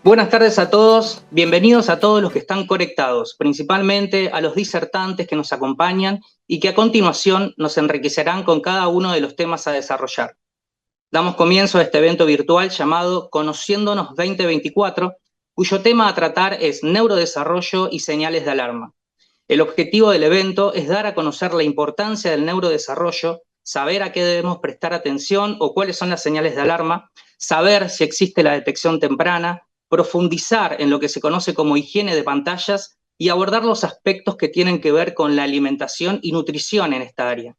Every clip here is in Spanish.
Buenas tardes a todos, bienvenidos a todos los que están conectados, principalmente a los disertantes que nos acompañan y que a continuación nos enriquecerán con cada uno de los temas a desarrollar. Damos comienzo a este evento virtual llamado Conociéndonos 2024, cuyo tema a tratar es neurodesarrollo y señales de alarma. El objetivo del evento es dar a conocer la importancia del neurodesarrollo, saber a qué debemos prestar atención o cuáles son las señales de alarma, saber si existe la detección temprana, profundizar en lo que se conoce como higiene de pantallas y abordar los aspectos que tienen que ver con la alimentación y nutrición en esta área.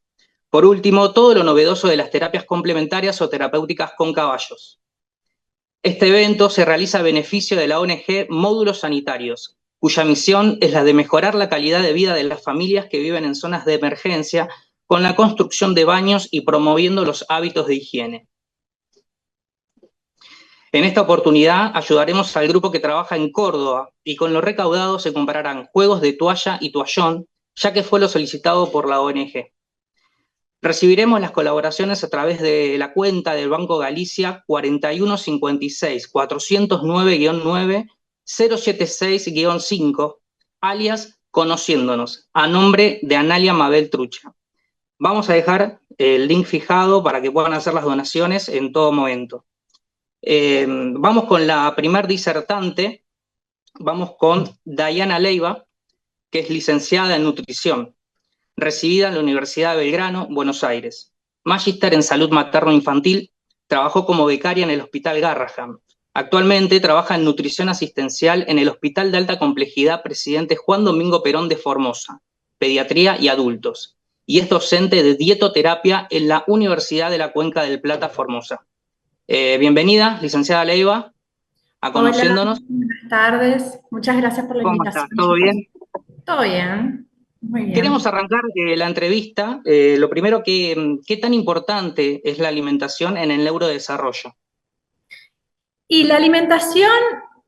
Por último, todo lo novedoso de las terapias complementarias o terapéuticas con caballos. Este evento se realiza a beneficio de la ONG Módulos Sanitarios, cuya misión es la de mejorar la calidad de vida de las familias que viven en zonas de emergencia con la construcción de baños y promoviendo los hábitos de higiene. En esta oportunidad ayudaremos al grupo que trabaja en Córdoba y con lo recaudado se comprarán juegos de toalla y toallón, ya que fue lo solicitado por la ONG. Recibiremos las colaboraciones a través de la cuenta del Banco Galicia 4156-409-9-076-5, alias Conociéndonos, a nombre de Analia Mabel Trucha. Vamos a dejar el link fijado para que puedan hacer las donaciones en todo momento. Vamos con la primer disertante, vamos con Dayana Leiva, que es licenciada en nutrición, recibida en la Universidad de Belgrano, Buenos Aires. Magíster en salud materno-infantil, trabajó como becaria en el Hospital Garrahan. Actualmente trabaja en nutrición asistencial en el Hospital de Alta Complejidad Presidente Juan Domingo Perón de Formosa, pediatría y adultos, y es docente de dietoterapia en la Universidad de la Cuenca del Plata, Formosa. Bienvenida, licenciada Leiva, a Conociéndonos. Hola, buenas tardes. Muchas gracias por la ¿Cómo estás? invitación, ¿Todo chicos. bien? Todo bien, muy Queremos bien. arrancar la entrevista. Lo primero, ¿qué tan importante es la alimentación en el neurodesarrollo? Y la alimentación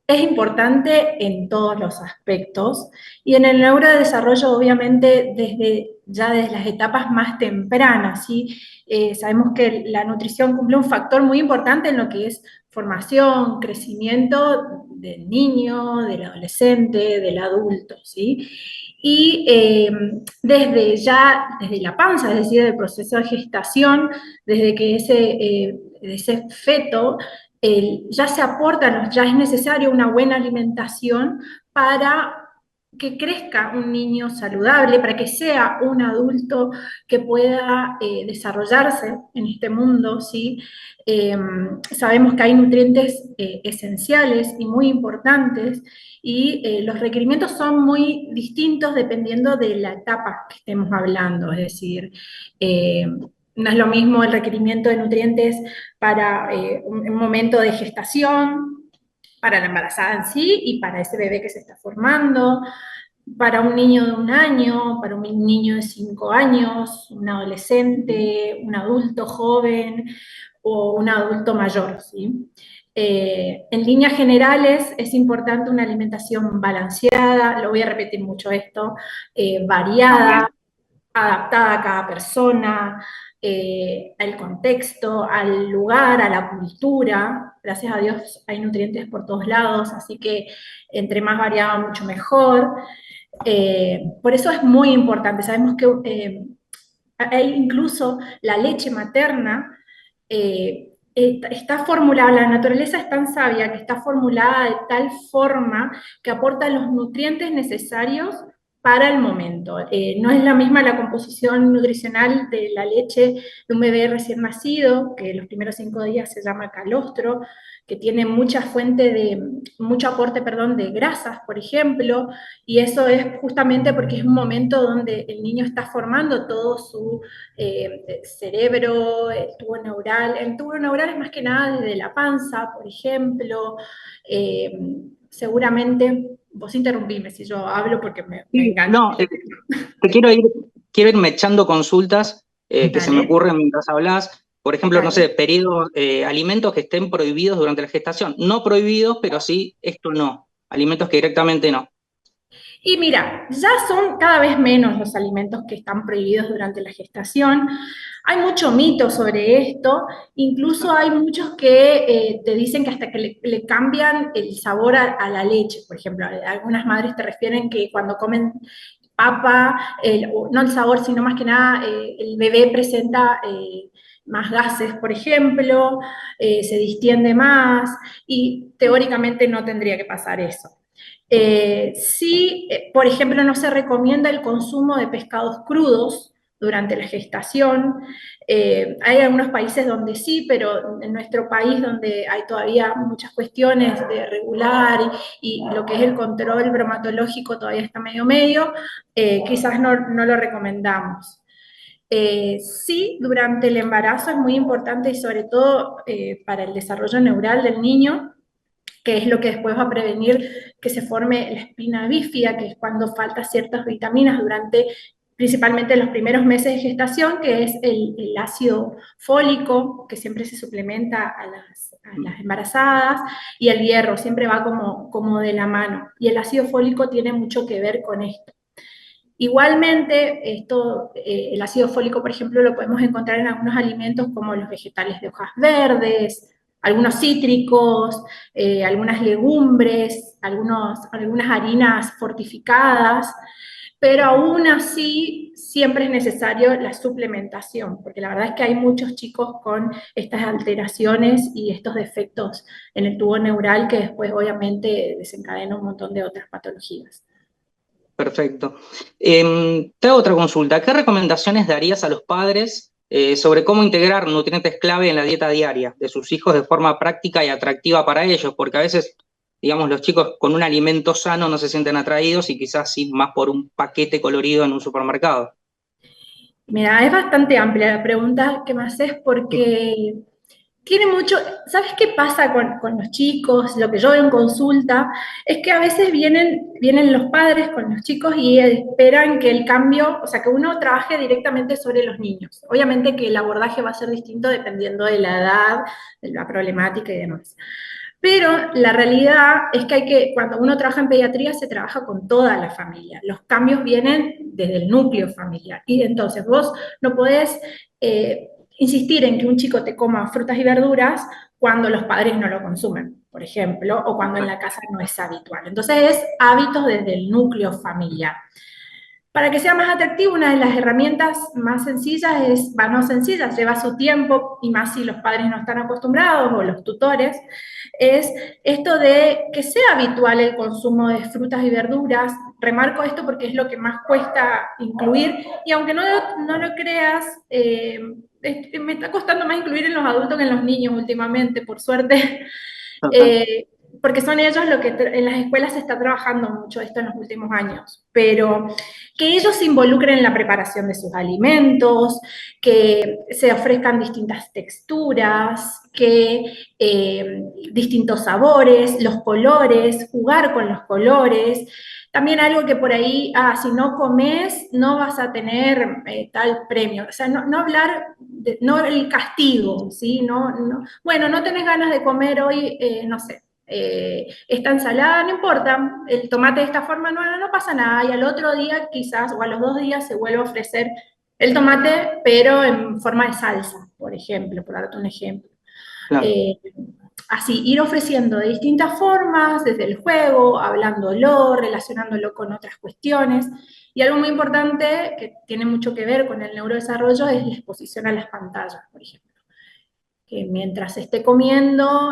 es importante en todos los aspectos y en el neurodesarrollo, obviamente, desde las etapas más tempranas, ¿sí? Sabemos que la nutrición cumple un factor muy importante en lo que es formación, crecimiento del niño, del adolescente, del adulto, ¿sí? Y desde la panza, es decir, del proceso de gestación, desde que ese feto ya se aporta, ya es necesario una buena alimentación para que crezca un niño saludable, para que sea un adulto que pueda desarrollarse en este mundo, ¿sí? Sabemos que hay nutrientes esenciales y muy importantes y los requerimientos son muy distintos dependiendo de la etapa que estemos hablando, es decir, no es lo mismo el requerimiento de nutrientes para un momento de gestación, para la embarazada en sí y para ese bebé que se está formando, para un niño de 1 año, para un niño de 5 años, un adolescente, un adulto joven o un adulto mayor, ¿sí? En líneas generales es importante una alimentación balanceada, lo voy a repetir mucho esto, variada, adaptada a cada persona, al contexto, al lugar, a la cultura. Gracias a Dios hay nutrientes por todos lados, así que entre más variado, mucho mejor. Por eso es muy importante. Sabemos que hay incluso la leche materna. Está formulada, la naturaleza es tan sabia que está formulada de tal forma que aporta los nutrientes necesarios para el momento. No es la misma la composición nutricional de la leche de un bebé recién nacido, que los primeros 5 días se llama calostro, que tiene mucho aporte, perdón, de grasas, por ejemplo, y eso es justamente porque es un momento donde el niño está formando todo su cerebro, el tubo neural es más que nada desde la panza, por ejemplo, seguramente, vos interrumpime si yo hablo porque me Sí, engancho. no, te quiero irme echando consultas que se me Dale, ocurren mientras hablas. Por ejemplo, no sé, dale. periodos, alimentos que estén prohibidos durante la gestación. No prohibidos, pero sí, esto no. Alimentos que directamente no. Y mira, ya son cada vez menos los alimentos que están prohibidos durante la gestación. Hay mucho mito sobre esto, incluso hay muchos que te dicen que hasta que le cambian el sabor a la leche, por ejemplo, algunas madres te refieren que cuando comen papa, no el sabor, sino más que nada el bebé presenta más gases, por ejemplo, se distiende más y teóricamente no tendría que pasar eso. Sí, por ejemplo, no se recomienda el consumo de pescados crudos durante la gestación. Hay algunos países donde sí, pero en nuestro país donde hay todavía muchas cuestiones de regular y lo que es el control bromatológico todavía está medio, quizás no lo recomendamos. Sí, durante el embarazo es muy importante y sobre todo para el desarrollo neural del niño, que es lo que después va a prevenir que se forme la espina bífida, que es cuando faltan ciertas vitaminas durante principalmente los primeros meses de gestación, que es el ácido fólico, que siempre se suplementa a las embarazadas, y el hierro, siempre va como de la mano. Y el ácido fólico tiene mucho que ver con esto. Igualmente, el ácido fólico, por ejemplo, lo podemos encontrar en algunos alimentos como los vegetales de hojas verdes, algunos cítricos, algunas legumbres, algunas harinas fortificadas, pero aún así siempre es necesario la suplementación, porque la verdad es que hay muchos chicos con estas alteraciones y estos defectos en el tubo neural que después obviamente desencadenan un montón de otras patologías. Perfecto. Te hago otra consulta. ¿Qué recomendaciones darías a los padres sobre cómo integrar nutrientes clave en la dieta diaria de sus hijos de forma práctica y atractiva para ellos? Porque a veces, digamos, los chicos con un alimento sano no se sienten atraídos y quizás sí más por un paquete colorido en un supermercado. Mira, es bastante amplia la pregunta que me haces porque tiene mucho, ¿sabes qué pasa con los chicos? Lo que yo veo en consulta es que a veces vienen los padres con los chicos y esperan que el cambio, o sea, que uno trabaje directamente sobre los niños. Obviamente que el abordaje va a ser distinto dependiendo de la edad, de la problemática y demás. Pero la realidad es que cuando uno trabaja en pediatría, se trabaja con toda la familia. Los cambios vienen desde el núcleo familiar. Y entonces vos no podés insistir en que un chico te coma frutas y verduras cuando los padres no lo consumen, por ejemplo, o cuando en la casa no es habitual. Entonces es hábitos desde el núcleo familiar. Para que sea más atractivo, una de las herramientas más sencillas no sencillas, lleva su tiempo, y más si los padres no están acostumbrados o los tutores, es esto de que sea habitual el consumo de frutas y verduras. Remarco esto porque es lo que más cuesta incluir, y aunque no lo creas, me está costando más incluir en los adultos que en los niños últimamente, por suerte. Porque son ellos lo que en las escuelas se está trabajando mucho esto en los últimos años, pero que ellos se involucren en la preparación de sus alimentos, que se ofrezcan distintas texturas, distintos sabores, los colores, jugar con los colores. También algo que por ahí, si no comes, no vas a tener tal premio. O sea, no hablar, no el castigo, ¿sí? Bueno, no tenés ganas de comer hoy, no sé, esta ensalada, no importa, el tomate de esta forma no pasa nada, y al otro día quizás, o a los 2 días, se vuelve a ofrecer el tomate, pero en forma de salsa, por ejemplo, por darte un ejemplo. Claro. Así, ir ofreciendo de distintas formas, desde el juego, hablándolo, relacionándolo con otras cuestiones. Y algo muy importante que tiene mucho que ver con el neurodesarrollo es la exposición a las pantallas, por ejemplo. Que mientras esté comiendo,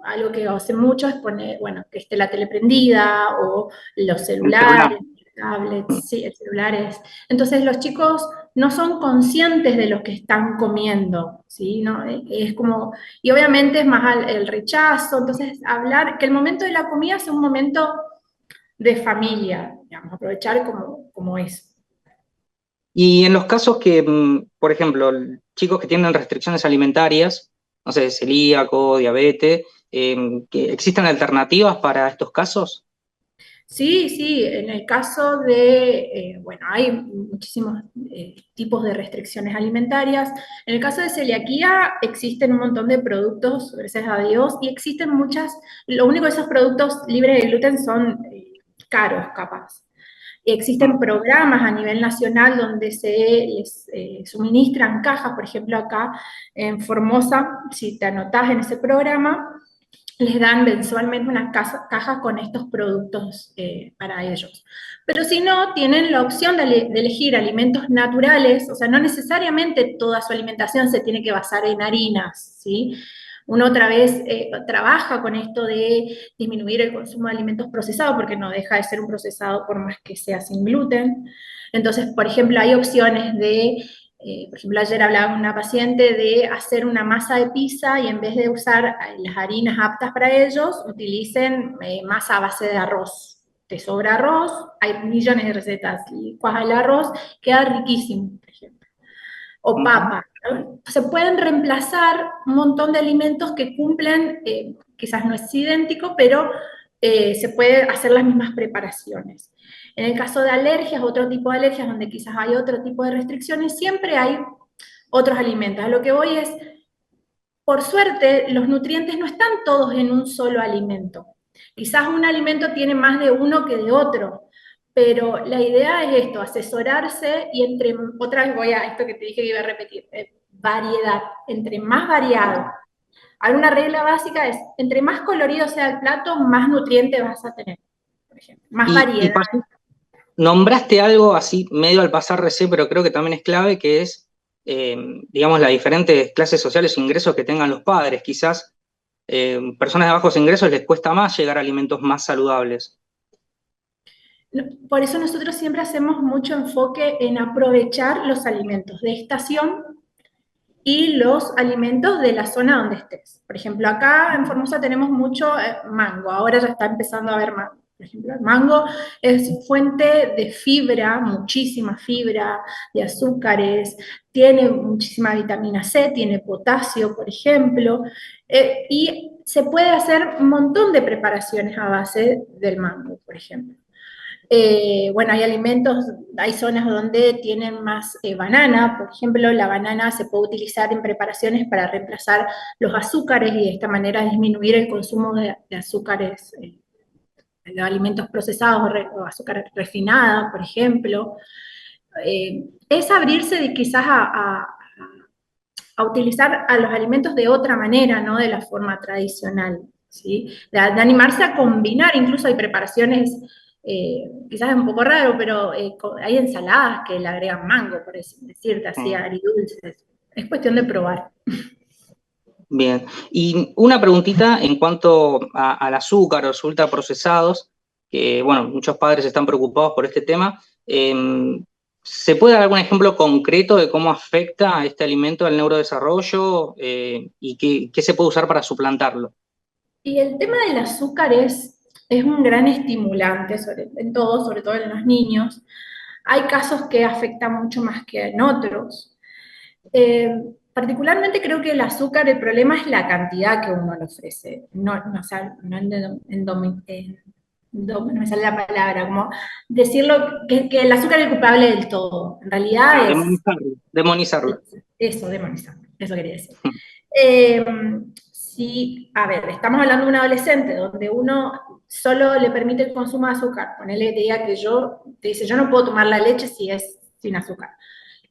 algo que hace mucho es poner, bueno, que esté la tele prendida o los celulares, tablets, sí, el celular es. Entonces los chicos no son conscientes de lo que están comiendo, ¿sí? ¿No? Es como, y obviamente es más el rechazo, entonces hablar, que el momento de la comida sea un momento de familia, digamos, aprovechar como es. Y en los casos que, por ejemplo, chicos que tienen restricciones alimentarias, no sé, celíaco, diabetes, ¿que existen alternativas para estos casos? Sí, sí, en el caso de, bueno, hay muchísimos tipos de restricciones alimentarias. En el caso de celiaquía existen un montón de productos, gracias a Dios, y existen muchas, lo único de esos productos libres de gluten son caros, capaz. Existen programas a nivel nacional donde se les suministran cajas, por ejemplo acá en Formosa, si te anotás en ese programa, les dan mensualmente una caja con estos productos para ellos. Pero si no, tienen la opción de elegir alimentos naturales, o sea, no necesariamente toda su alimentación se tiene que basar en harinas, ¿sí? Uno otra vez trabaja con esto de disminuir el consumo de alimentos procesados, porque no deja de ser un procesado por más que sea sin gluten. Entonces, por ejemplo, hay opciones de por ejemplo, ayer hablaba con una paciente de hacer una masa de pizza y en vez de usar las harinas aptas para ellos, utilicen masa a base de arroz. Te sobra arroz, hay millones de recetas, licuas el arroz, queda riquísimo, por ejemplo. O papa. Se pueden reemplazar un montón de alimentos que cumplen, quizás no es idéntico, pero se puede hacer las mismas preparaciones. En el caso de alergias, otro tipo de alergias donde quizás hay otro tipo de restricciones, siempre hay otros alimentos. A lo que voy es, por suerte, los nutrientes no están todos en un solo alimento. Quizás un alimento tiene más de uno que de otro, pero la idea es esto, asesorarse y otra vez voy a esto que te dije que iba a repetir, variedad, entre más variado. Alguna regla básica es, entre más colorido sea el plato, más nutrientes vas a tener, por ejemplo, más variedad. Nombraste algo así medio al pasar recién, pero creo que también es clave, que es, digamos, las diferentes clases sociales e ingresos que tengan los padres. Quizás personas de bajos ingresos les cuesta más llegar a alimentos más saludables. Por eso nosotros siempre hacemos mucho enfoque en aprovechar los alimentos de estación y los alimentos de la zona donde estés. Por ejemplo, acá en Formosa tenemos mucho mango, ahora ya está empezando a haber mango. Por ejemplo, el mango es fuente de fibra, muchísima fibra, de azúcares, tiene muchísima vitamina C, tiene potasio, por ejemplo, y se puede hacer un montón de preparaciones a base del mango, por ejemplo. Bueno, hay alimentos, hay zonas donde tienen más banana, por ejemplo, la banana se puede utilizar en preparaciones para reemplazar los azúcares y de esta manera disminuir el consumo de azúcares, de alimentos procesados o azúcar refinada, por ejemplo. Es abrirse quizás a utilizar a los alimentos de otra manera, no de la forma tradicional, ¿sí? De animarse a combinar, incluso hay preparaciones, quizás es un poco raro, pero hay ensaladas que le agregan mango, por decirte así, agridulces. Es cuestión de probar. Bien, y una preguntita en cuanto al azúcar o los ultraprocesados, que bueno, muchos padres están preocupados por este tema. ¿Se puede dar algún ejemplo concreto de cómo afecta este alimento al neurodesarrollo y qué se puede usar para suplantarlo? Y el tema del azúcar es un gran estimulante en todo, sobre todo en los niños. Hay casos que afectan mucho más que en otros. Particularmente creo que el azúcar, el problema es la cantidad que uno le ofrece. O sea, no me sale la palabra, como decirlo que el azúcar es el culpable del todo. En realidad es... Demonizarlo. Eso, demonizarlo, eso quería decir. Sí, a ver, estamos hablando de un adolescente donde uno solo le permite el consumo de azúcar. Ponele que te diga que te dice, yo no puedo tomar la leche si es sin azúcar.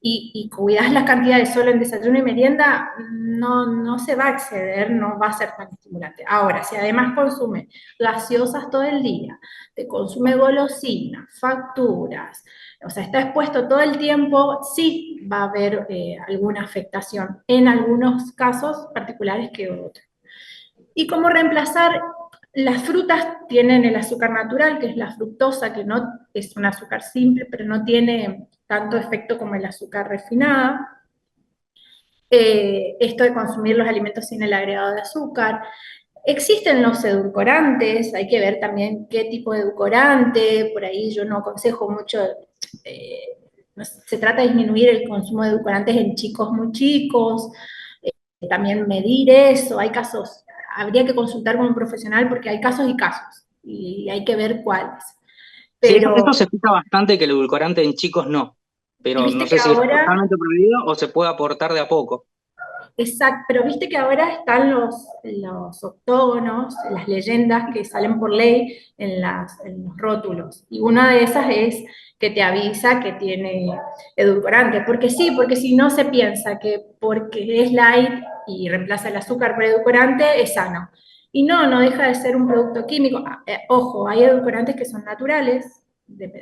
Y cuidas las cantidades solo en desayuno y merienda, no se va a exceder, no va a ser tan estimulante. Ahora, si además consume gaseosas todo el día, te consume golosinas, facturas, o sea, está expuesto todo el tiempo, sí va a haber alguna afectación, en algunos casos particulares que otros. Y cómo reemplazar, las frutas tienen el azúcar natural, que es la fructosa, que no es un azúcar simple, pero no tiene tanto efecto como el azúcar refinada. Esto de consumir los alimentos sin el agregado de azúcar. Existen los edulcorantes, hay que ver también qué tipo de edulcorante, por ahí yo no aconsejo mucho, se trata de disminuir el consumo de edulcorantes en chicos muy chicos, también medir eso, hay casos, habría que consultar con un profesional porque hay casos y casos, y hay que ver cuáles. Pero, sí, esto se escucha bastante que el edulcorante en chicos no, pero no sé si es ahora, totalmente prohibido o se puede aportar de a poco. Exacto, pero viste que ahora están los octógonos, las leyendas que salen por ley en los rótulos. Y una de esas es que te avisa que tiene edulcorante. Porque sí, porque si no se piensa que porque es light y reemplaza el azúcar por edulcorante, es sano. Y no, no deja de ser un producto químico. Ojo, hay edulcorantes que son naturales,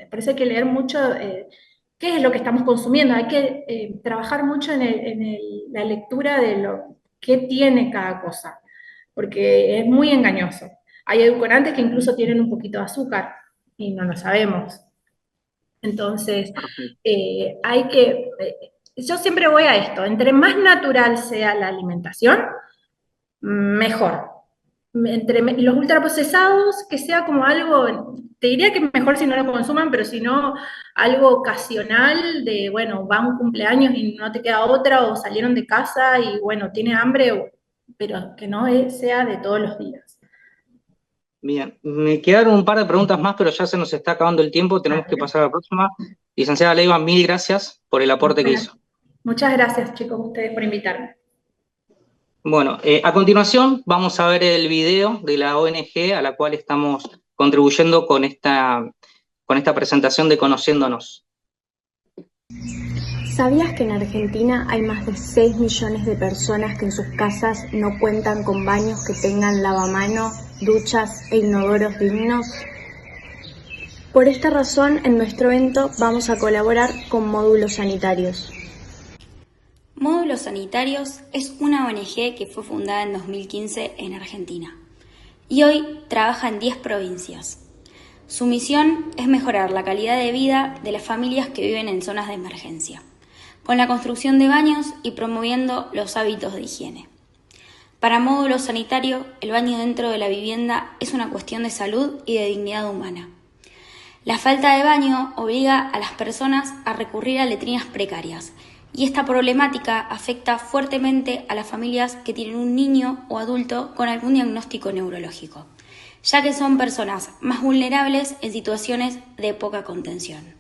por eso hay que leer mucho. ¿Qué es lo que estamos consumiendo? Hay que trabajar mucho la lectura de lo que tiene cada cosa, porque es muy engañoso. Hay edulcorantes que incluso tienen un poquito de azúcar y no lo sabemos. Entonces, yo siempre voy a esto, entre más natural sea la alimentación, mejor. Los ultraprocesados, que sea como algo, te diría que mejor si no lo consuman, pero si no, algo ocasional de, bueno, va un cumpleaños y no te queda otra, o salieron de casa y, bueno, tiene hambre, pero que no sea de todos los días. Bien, me quedaron un par de preguntas más, pero ya se nos está acabando el tiempo, tenemos que pasar a la próxima. Licenciada Leiva, mil gracias por el aporte que Bueno, hizo. muchas gracias, chicos, ustedes por invitarme. Bueno, a continuación vamos a ver el video de la ONG a la cual estamos contribuyendo con esta presentación de Conociéndonos. ¿Sabías que en Argentina hay más de 6 millones de personas que en sus casas no cuentan con baños que tengan lavamanos, duchas e inodoros dignos? Por esta razón, en nuestro evento vamos a colaborar con Módulos Sanitarios. Módulos Sanitarios es una ONG que fue fundada en 2015 en Argentina y hoy trabaja en 10 provincias. Su misión es mejorar la calidad de vida de las familias que viven en zonas de emergencia, con la construcción de baños y promoviendo los hábitos de higiene. Para Módulo Sanitario, el baño dentro de la vivienda es una cuestión de salud y de dignidad humana. La falta de baño obliga a las personas a recurrir a letrinas precarias, y esta problemática afecta fuertemente a las familias que tienen un niño o adulto con algún diagnóstico neurológico, ya que son personas más vulnerables en situaciones de poca contención.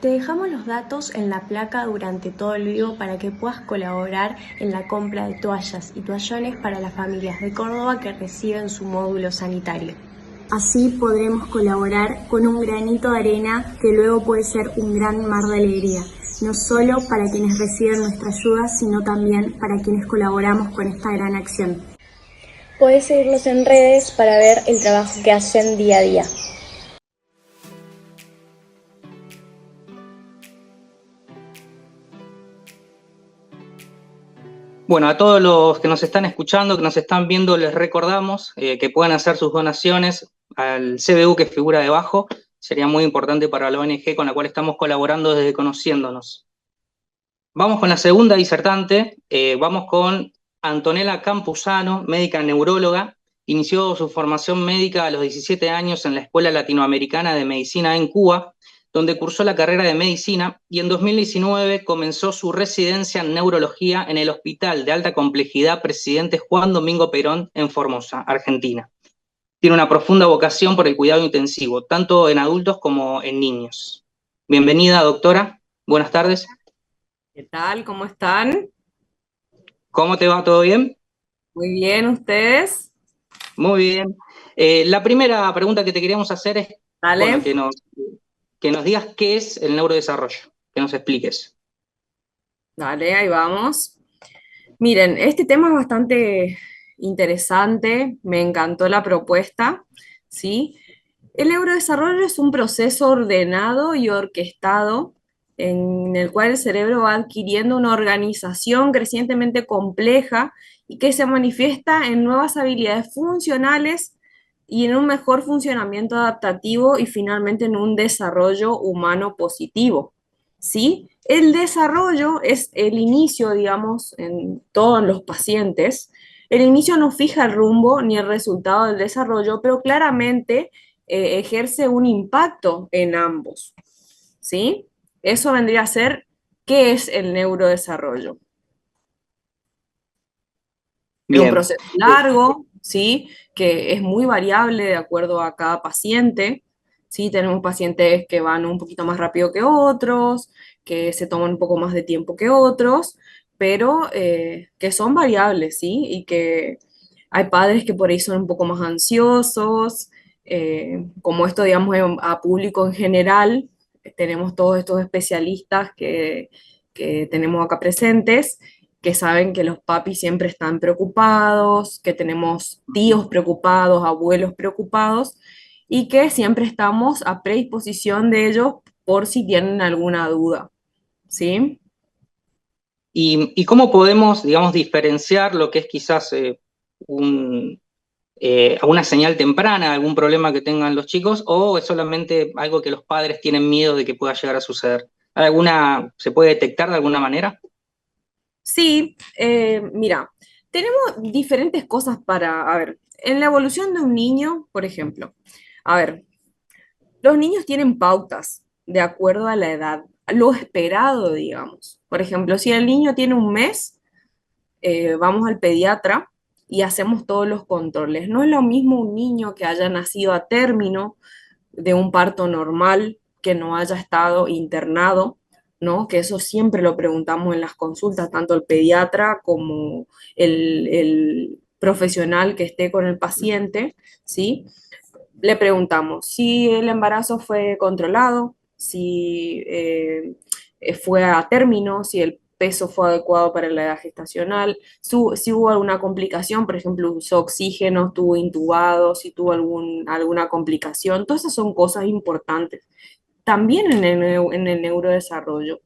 Te dejamos los datos en la placa durante todo el vivo para que puedas colaborar en la compra de toallas y toallones para las familias de Córdoba que reciben su módulo sanitario. Así podremos colaborar con un granito de arena que luego puede ser un gran mar de alegría, no solo para quienes reciben nuestra ayuda, sino también para quienes colaboramos con esta gran acción. Podés seguirlos en redes para ver el trabajo que hacen día a día. Bueno, a todos los que nos están escuchando, que nos están viendo, les recordamos que pueden hacer sus donaciones al CBU que figura debajo. Sería muy importante para la ONG con la cual estamos colaborando desde Conociéndonos. Vamos con la segunda disertante, vamos con Antonella Campuzano, médica neuróloga. Inició su formación médica a los 17 años en la Escuela Latinoamericana de Medicina en Cuba, donde cursó la carrera de medicina y en 2019 comenzó su residencia en neurología en el Hospital de Alta Complejidad Presidente Juan Domingo Perón en Formosa, Argentina. Tiene una profunda vocación por el cuidado intensivo, tanto en adultos como en niños. Bienvenida, doctora. Buenas tardes. ¿Qué tal? ¿Cómo están? ¿Cómo te va? ¿Todo bien? Muy bien, ¿ustedes? Muy bien. La primera pregunta que te queríamos hacer es Dale. bueno, que nos digas qué es el neurodesarrollo, que nos expliques. Dale, ahí vamos. Miren, este tema es bastante interesante, me encantó la propuesta, ¿sí? El neurodesarrollo es un proceso ordenado y orquestado en el cual el cerebro va adquiriendo una organización crecientemente compleja y que se manifiesta en nuevas habilidades funcionales y en un mejor funcionamiento adaptativo y finalmente en un desarrollo humano positivo, ¿sí? El desarrollo es el inicio, digamos, en todos los pacientes. El inicio no fija el rumbo ni el resultado del desarrollo, pero claramente ejerce un impacto en ambos, ¿sí? Eso vendría a ser, ¿qué es el neurodesarrollo? Es un Bien. proceso largo, ¿sí? Que es muy variable de acuerdo a cada paciente, Sí, tenemos pacientes que van un poquito más rápido que otros, que se toman un poco más de tiempo que otros, pero que son variables, ¿sí? Y que hay padres que por ahí son un poco más ansiosos, como esto, digamos, a público en general, tenemos todos estos especialistas que tenemos acá presentes, que saben que los papis siempre están preocupados, que tenemos tíos preocupados, abuelos preocupados, y que siempre estamos a predisposición de ellos por si tienen alguna duda, ¿sí? Y cómo podemos, digamos, diferenciar lo que es quizás alguna señal temprana, algún problema que tengan los chicos, o es solamente algo que los padres tienen miedo de que pueda llegar a suceder? ¿Se puede detectar de alguna manera? Sí, mira, tenemos diferentes cosas a ver, en la evolución de un niño, por ejemplo, a ver, los niños tienen pautas de acuerdo a la edad, a lo esperado, digamos. Por ejemplo, si el niño tiene un mes, vamos al pediatra y hacemos todos los controles. No es lo mismo un niño que haya nacido a término de un parto normal, que no haya estado internado, ¿no? Que eso siempre lo preguntamos en las consultas, tanto el pediatra como el profesional que esté con el paciente, ¿sí? Le preguntamos si el embarazo fue controlado, si fue a término, si el peso fue adecuado para la edad gestacional, si hubo alguna complicación, por ejemplo, usó oxígeno, estuvo intubado, si tuvo alguna complicación, todas esas son cosas importantes. También en el neurodesarrollo.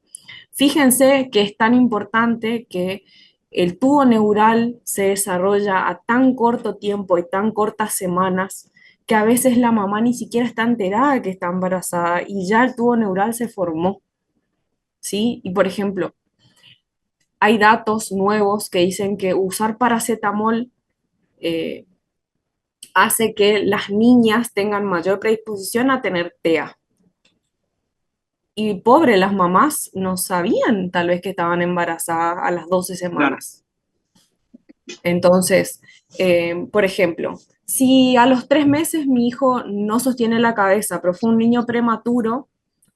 Fíjense que es tan importante que el tubo neural se desarrolla a tan corto tiempo y tan cortas semanas que a veces la mamá ni siquiera está enterada de que está embarazada y ya el tubo neural se formó, ¿sí? Y por ejemplo, hay datos nuevos que dicen que usar paracetamol eh, hace que las niñas tengan mayor predisposición a tener TEA. Y pobre, las mamás no sabían tal vez que estaban embarazadas a las 12 Claro. semanas. Entonces, por ejemplo, si a los 3 meses mi hijo no sostiene la cabeza, pero fue un niño prematuro,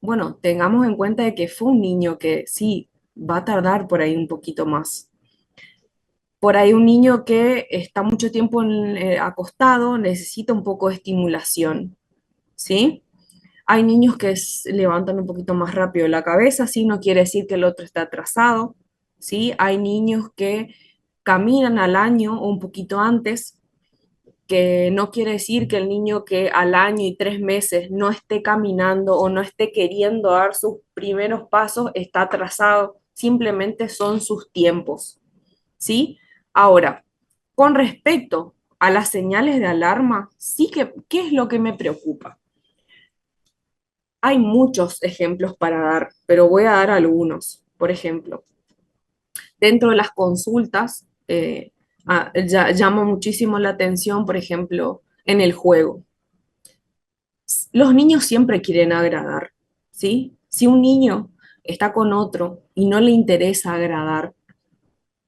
bueno, tengamos en cuenta de que fue un niño que sí va a tardar por ahí un poquito más. Por ahí un niño que está mucho tiempo acostado necesita un poco de estimulación, ¿sí? Hay niños que levantan un poquito más rápido la cabeza, sí, no quiere decir que el otro está atrasado, ¿sí? Hay niños que caminan al año o un poquito antes, que no quiere decir que el niño que al año y 3 meses no esté caminando o no esté queriendo dar sus primeros pasos está atrasado, simplemente son sus tiempos, ¿sí? Ahora, con respecto a las señales de alarma, sí que, ¿qué es lo que me preocupa? Hay muchos ejemplos para dar, pero voy a dar algunos. Por ejemplo, dentro de las consultas, llama muchísimo la atención, por ejemplo, en el juego. Los niños siempre quieren agradar, ¿sí? Si un niño está con otro y no le interesa agradar,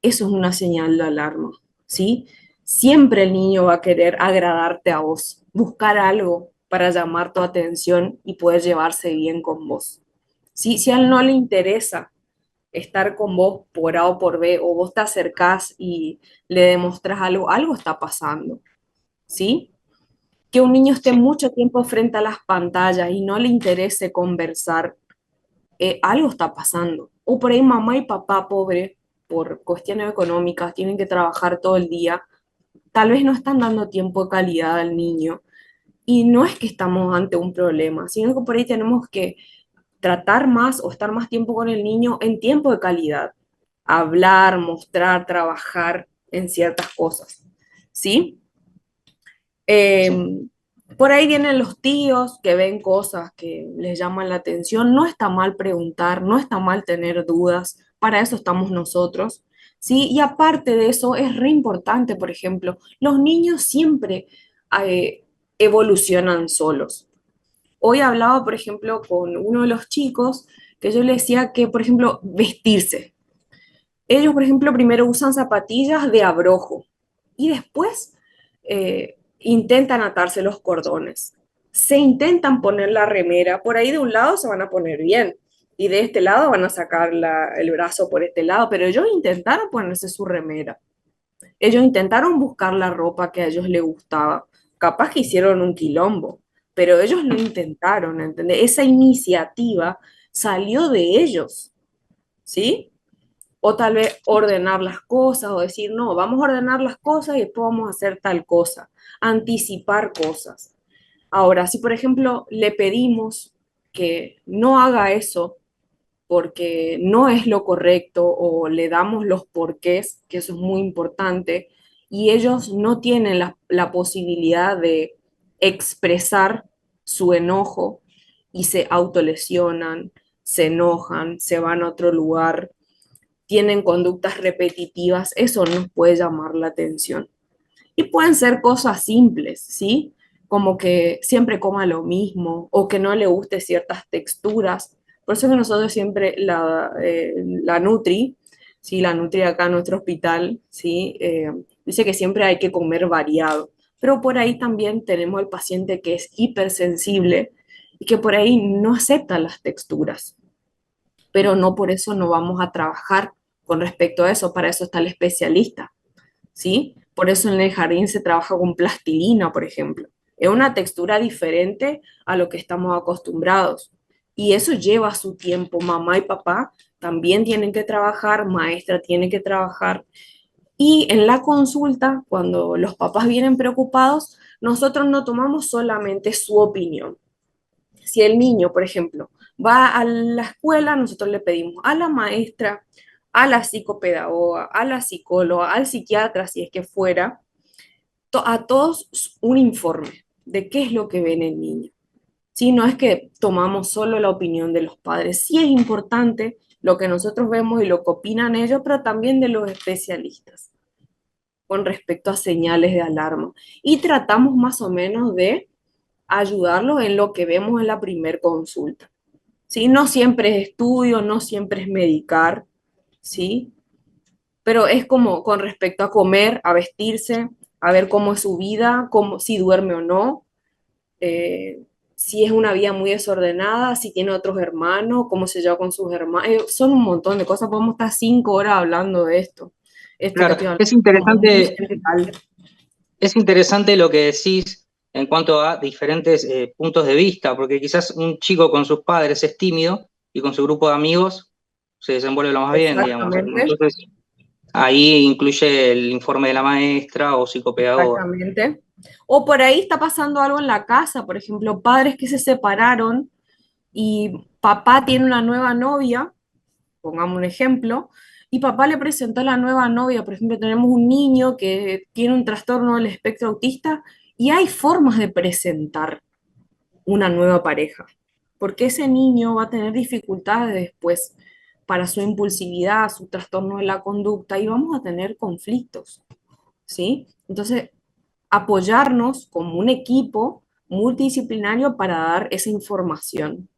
eso es una señal de alarma, ¿sí? Siempre el niño va a querer agradarte a vos, buscar algo para llamar tu atención y poder llevarse bien con vos. ¿Sí? Si a él no le interesa estar con vos por A o por B, o vos te acercás y le demostrás algo, algo está pasando, ¿sí? Que un niño esté Sí. mucho tiempo frente a las pantallas y no le interese conversar, algo está pasando. O por ahí mamá y papá, pobre, por cuestiones económicas, tienen que trabajar todo el día, tal vez no están dando tiempo de calidad al niño. Y no es que estamos ante un problema, sino que por ahí tenemos que tratar más o estar más tiempo con el niño en tiempo de calidad. Hablar, mostrar, trabajar en ciertas cosas. ¿Sí? Sí. Eh, por ahí vienen los tíos que ven cosas que les llaman la atención. No está mal preguntar, no está mal tener dudas. Para eso estamos nosotros. ¿Sí? Y aparte de eso, es re importante, por ejemplo, los niños siempre eh, evolucionan solos. Hoy hablaba, por ejemplo, con uno de los chicos que yo le decía que, por ejemplo, vestirse. Ellos, por ejemplo, primero usan zapatillas de abrojo y después intentan atarse los cordones. se intentan poner la remera, por ahí de un lado se van a poner bien, y de este lado van a sacar el brazo por este lado, pero ellos intentaron ponerse su remera. Ellos intentaron buscar la ropa que a ellos les gustaba. Capaz que hicieron un quilombo, pero ellos lo intentaron, ¿entendés? Esa iniciativa salió de ellos, ¿sí? O tal vez ordenar las cosas o decir, no, vamos a ordenar las cosas y después vamos a hacer tal cosa. Anticipar cosas. Ahora, si por ejemplo le pedimos que no haga eso porque no es lo correcto o le damos los porqués, que eso es muy importante, y ellos no tienen la posibilidad de expresar su enojo y se autolesionan, se enojan, se van a otro lugar, tienen conductas repetitivas, eso nos puede llamar la atención. Y pueden ser cosas simples, ¿sí? Como que siempre coma lo mismo o que no le guste ciertas texturas. Por eso que nosotros siempre, la Nutri, ¿sí? La Nutri acá en nuestro hospital, ¿sí? Dice que siempre hay que comer variado. Pero por ahí también tenemos el paciente que es hipersensible y que por ahí no acepta las texturas. Pero no por eso no vamos a trabajar con respecto a eso. Para eso está el especialista. ¿Sí? Por eso en el jardín se trabaja con plastilina, por ejemplo. Es una textura diferente a lo que estamos acostumbrados. Y eso lleva su tiempo. Mamá y papá también tienen que trabajar, maestra tiene que trabajar. Y en la consulta, cuando los papás vienen preocupados, nosotros no tomamos solamente su opinión. Si el niño, por ejemplo, va a la escuela, nosotros le pedimos a la maestra, a la psicopedagoga, a la psicóloga, al psiquiatra, si es que fuera, a todos un informe de qué es lo que ve en el niño. Si no es que tomamos solo la opinión de los padres, sí es importante lo que nosotros vemos y lo que opinan ellos, pero también de los especialistas con respecto a señales de alarma. Y tratamos más o menos de ayudarlos en lo que vemos en la primer consulta. ¿Sí? No siempre es estudio, no siempre es medicar, ¿sí? Pero es como con respecto a comer, a vestirse, a ver cómo es su vida, cómo, si duerme o no, eh, si es una vida muy desordenada, si tiene otros hermanos, cómo se lleva con sus hermanos. Son un montón de cosas, podemos estar 5 horas hablando de esto. Esto que Claro, estoy hablando es como muy general. es interesante lo que decís en cuanto a diferentes puntos de vista, porque quizás un chico con sus padres es tímido y con su grupo de amigos se desenvuelve lo más bien, digamos. Exactamente. Entonces, ahí incluye el informe de la maestra o psicopedagoga. Exactamente. O por ahí está pasando algo en la casa, por ejemplo, padres que se separaron y papá tiene una nueva novia, pongamos un ejemplo, y papá le presentó a la nueva novia, por ejemplo, tenemos un niño que tiene un trastorno del espectro autista y hay formas de presentar una nueva pareja, porque ese niño va a tener dificultades después para su impulsividad, su trastorno de la conducta y vamos a tener conflictos, ¿sí? Entonces, apoyarnos como un equipo multidisciplinario para dar esa información.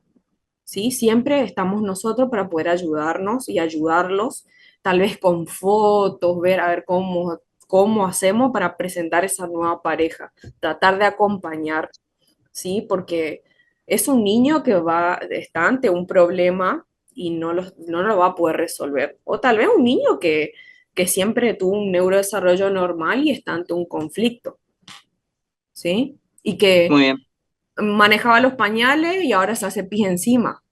¿Sí? Siempre estamos nosotros para poder ayudarnos y ayudarlos, tal vez con fotos, ver a ver cómo hacemos para presentar esa nueva pareja, tratar de acompañar, ¿sí? Porque es un niño que está ante un problema y no lo va a poder resolver. O tal vez un niño que siempre tuvo un neurodesarrollo normal y está ante un conflicto, ¿sí? Y que Muy bien, manejaba los pañales y ahora se hace pis encima.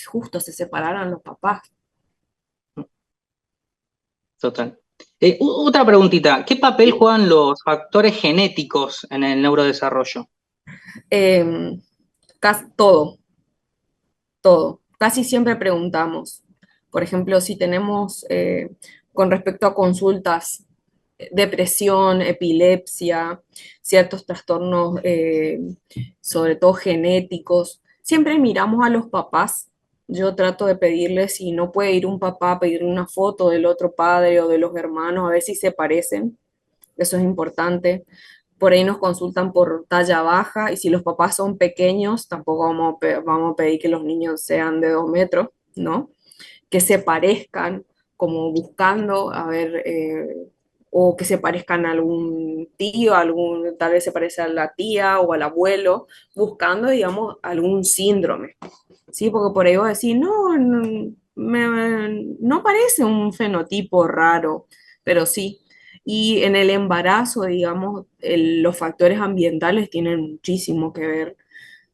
Justo se separaron los papás. total. Otra preguntita, ¿qué papel juegan los factores genéticos en el neurodesarrollo? Todo, todo. Casi siempre preguntamos. Por ejemplo, si tenemos con respecto a consultas, depresión, epilepsia, ciertos trastornos, sobre todo genéticos, siempre miramos a los papás. Yo trato de pedirles si no puede ir un papá, pedir una foto del otro padre o de los hermanos, a ver si se parecen. Eso es importante. Por ahí nos consultan por talla baja y si los papás son pequeños, tampoco vamos a pedir que los niños sean de 2 metros, ¿no? Que se parezcan, como buscando, a ver, o que se parezcan a algún tío, tal vez se parece a la tía o al abuelo, buscando, digamos, algún síndrome, ¿sí? Porque por ahí vos decís, no, no parece un fenotipo raro, pero sí. Y en el embarazo, digamos, los factores ambientales tienen muchísimo que ver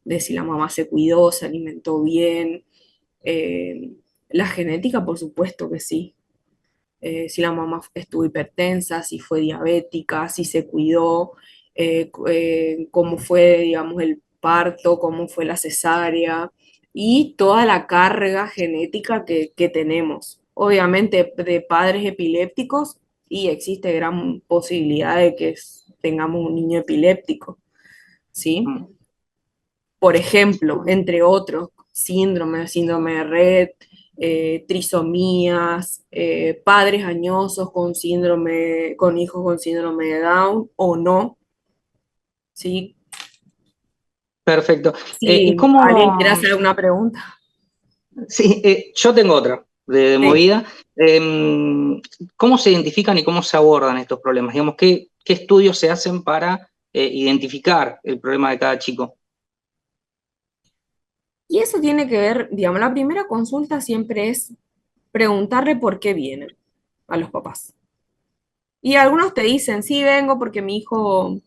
de si la mamá se cuidó, se alimentó bien. eh, la genética, por supuesto que sí. Si la mamá estuvo hipertensa, si fue diabética, si se cuidó, cómo fue, digamos, el parto, cómo fue la cesárea y toda la carga genética que tenemos. Obviamente de padres epilépticos y existe gran posibilidad de que tengamos un niño epiléptico, ¿sí? Mm. Por ejemplo, entre otros, síndrome de Rett, trisomías, padres añosos con síndrome, con hijos con síndrome de Down o no, ¿sí? Perfecto. ¿Y Si alguien quiere hacer una pregunta. Sí, yo tengo otra de Sí. movida. ¿Cómo se identifican y cómo se abordan estos problemas? Digamos, ¿qué estudios se hacen para identificar el problema de cada chico? Y eso tiene que ver, digamos, la primera consulta siempre es preguntarle por qué vienen a los papás. Y algunos te dicen, sí, vengo porque a mi hijo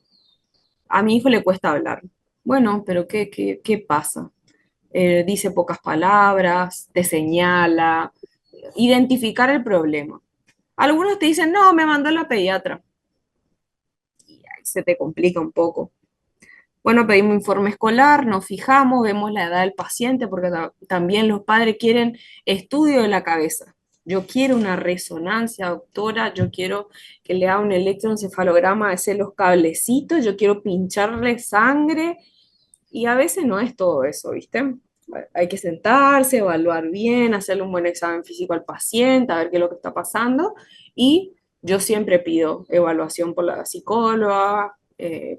le cuesta hablar. Bueno, pero ¿qué pasa? Dice pocas palabras, te señala, identificar el problema. Algunos te dicen, no, me mandó la pediatra. Y ahí se te complica un poco. Bueno, pedimos informe escolar, nos fijamos, vemos la edad del paciente, porque también los padres quieren estudio de la cabeza. Yo quiero una resonancia, doctora, yo quiero que le haga un electroencefalograma, hacer los cablecitos, yo quiero pincharle sangre, y a veces no es todo eso, ¿viste? Hay que sentarse, evaluar bien, hacerle un buen examen físico al paciente, a ver qué es lo que está pasando. Y yo siempre pido evaluación por la psicóloga,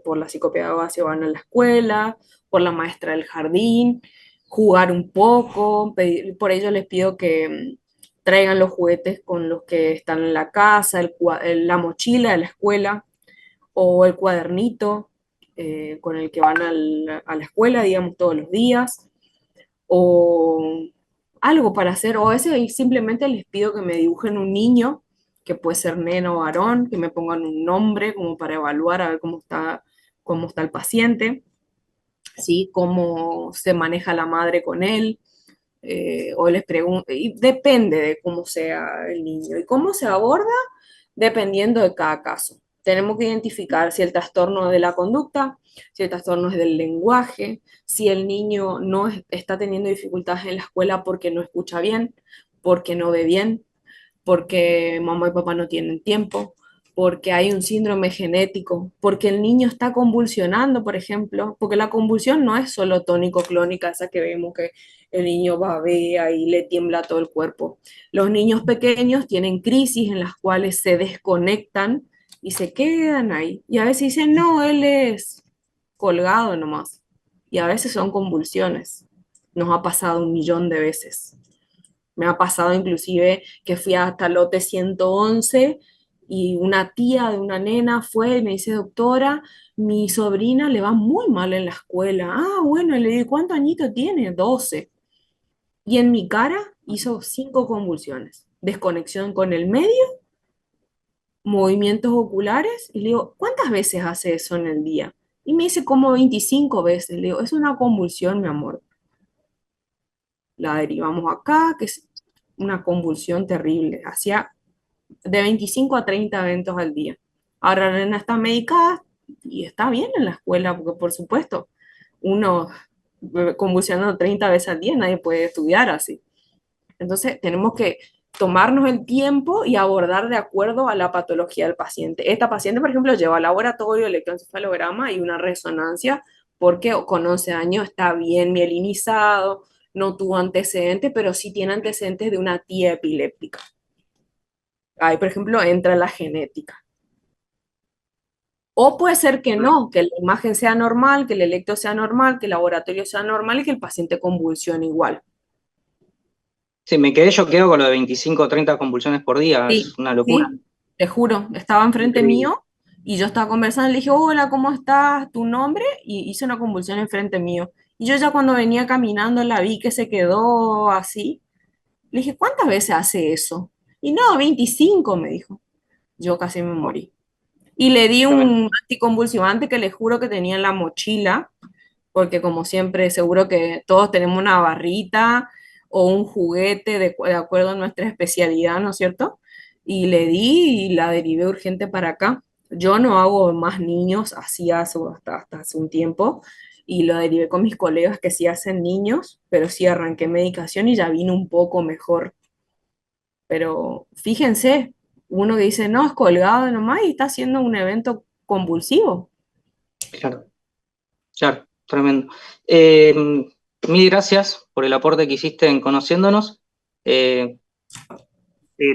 por la psicopedagoga si van a la escuela, por la maestra del jardín, jugar un poco. Por ello les pido que traigan los juguetes con los que están en la casa, la mochila de la escuela o el cuadernito con el que van a la escuela, digamos, todos los días, o algo para hacer, o a veces simplemente les pido que me dibujen un niño, que puede ser nena o varón, que me pongan un nombre como para evaluar a ver cómo está el paciente, ¿sí? Cómo se maneja la madre con él, o les pregunto, y depende de cómo sea el niño y cómo se aborda dependiendo de cada caso. Tenemos que identificar si el trastorno es de la conducta, si el trastorno es del lenguaje, si el niño no está teniendo dificultades en la escuela porque no escucha bien, porque no ve bien, porque mamá y papá no tienen tiempo, porque hay un síndrome genético, porque el niño está convulsionando, por ejemplo, porque la convulsión no es solo tónico-clónica, esa que vemos que el niño babea y le tiembla todo el cuerpo. Los niños pequeños tienen crisis en las cuales se desconectan y se quedan ahí. Y a veces dicen, no, él es colgado nomás. Y a veces son convulsiones. Nos ha pasado 1.000.000 de veces. Me ha pasado inclusive que fui hasta el lote 111 y una tía de una nena fue y me dice, doctora, mi sobrina le va muy mal en la escuela. Ah, bueno, le digo, ¿cuántos añitos tiene? 12. Y en mi cara hizo 5 convulsiones. Desconexión con el medio, movimientos oculares. Y le digo, ¿cuántas veces hace eso en el día? Y me dice, como 25 veces. Le digo, es una convulsión, mi amor. La derivamos acá, que es una convulsión terrible. Hacía de 25 a 30 eventos al día. Ahora la nena está medicada y está bien en la escuela, porque por supuesto, uno convulsionando 30 veces al día, nadie puede estudiar así. Entonces, tenemos que tomarnos el tiempo y abordar de acuerdo a la patología del paciente. Esta paciente, por ejemplo, lleva al laboratorio, electroencefalograma y una resonancia porque con 11 años está bien mielinizado, no tuvo antecedentes, pero sí tiene antecedentes de una tía epiléptica. Ahí, por ejemplo, entra la genética. O puede ser que no, que la imagen sea normal, que el electro sea normal, que el laboratorio sea normal y que el paciente convulsione igual. Sí, yo quedo con lo de 25 o 30 convulsiones por día, Sí, es una locura. sí. te juro, estaba enfrente Increíble. mío y yo estaba conversando, le dije, hola, ¿cómo estás? ¿Tu nombre? Y hice una convulsión enfrente mío. Y yo ya cuando venía caminando la vi que se quedó así. Le dije, ¿cuántas veces hace eso? Y no, 25 me dijo. Yo casi me morí. Y le di Tremendo. un anticonvulsivante que le juro que tenía en la mochila, porque como siempre, seguro que todos tenemos una barrita o un juguete de acuerdo a nuestra especialidad, ¿no es cierto? Y le di y la derivé urgente para acá. Yo no hago más niños, así hace hasta hace un tiempo, y lo derivé con mis colegas que sí hacen niños, pero sí arranqué medicación y ya vino un poco mejor. Pero fíjense, uno que dice, no, es colgado nomás y está haciendo un evento convulsivo. Claro, claro, tremendo. Eh, Mil gracias por el aporte que hiciste en conociéndonos. Eh,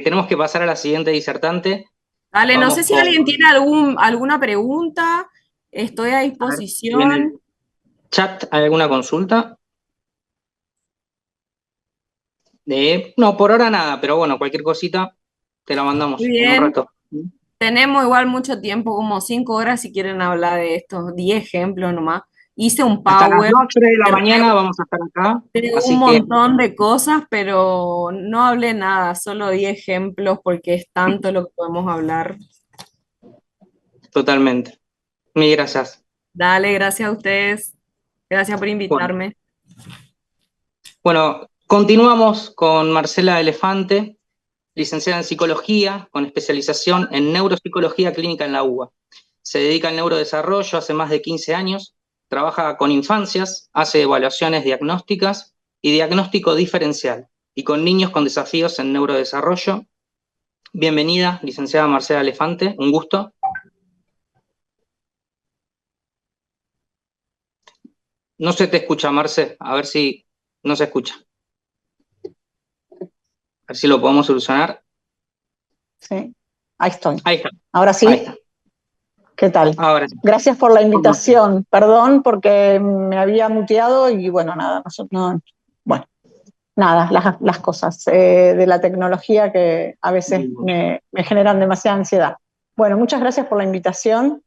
Tenemos que pasar a la siguiente disertante. Dale, no sé Vamos si con, alguien tiene alguna pregunta, estoy a a ver si en el disposición. chat hay alguna consulta. No, por ahora nada, pero bueno, cualquier cosita te la Muy mandamos en un bien, rato. tenemos igual mucho tiempo, como 5 horas si quieren hablar de estos 10 ejemplos nomás. Hice un Hasta las power 8 de la de mañana vamos a estar acá, un así que montón de cosas, pero no hablé nada, solo 10 ejemplos porque es tanto lo que podemos hablar. totalmente. Mil gracias. Dale, gracias a ustedes. Gracias por Bueno, invitarme. bueno, continuamos con Marcela Elefante, licenciada en psicología, con especialización en neuropsicología clínica en la UBA. Se dedica al neurodesarrollo hace más de 15 años, trabaja con infancias, hace evaluaciones diagnósticas y diagnóstico diferencial, y con niños con desafíos en neurodesarrollo. Bienvenida, licenciada Marcela Elefante, un gusto. No se te escucha, Marce, a ver si no se escucha. A ver si lo podemos solucionar. Sí, ahí estoy. Ahí está, Ahora ahí sí, está. ¿qué tal? Ahora sí. Gracias por la ¿Cómo estás? invitación. Perdón porque me había muteado y bueno, nada, bueno, nada, las cosas de la tecnología que a veces me generan demasiada ansiedad. Bueno, muchas gracias por la invitación.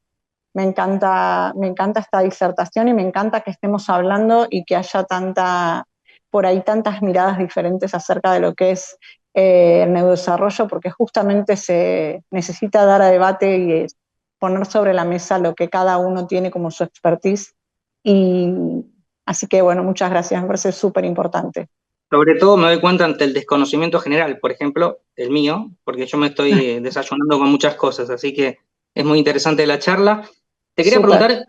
Me encanta esta disertación y me encanta que estemos hablando y que haya por ahí tantas miradas diferentes acerca de lo que es el neurodesarrollo, porque justamente se necesita dar a debate y poner sobre la mesa lo que cada uno tiene como su expertise. Y así que bueno, muchas gracias, me parece súper importante. Sobre todo me doy cuenta ante el desconocimiento general, por ejemplo, el mío, porque yo me estoy desayunando con muchas cosas, así que es muy interesante la charla. Te quería Súper. preguntar,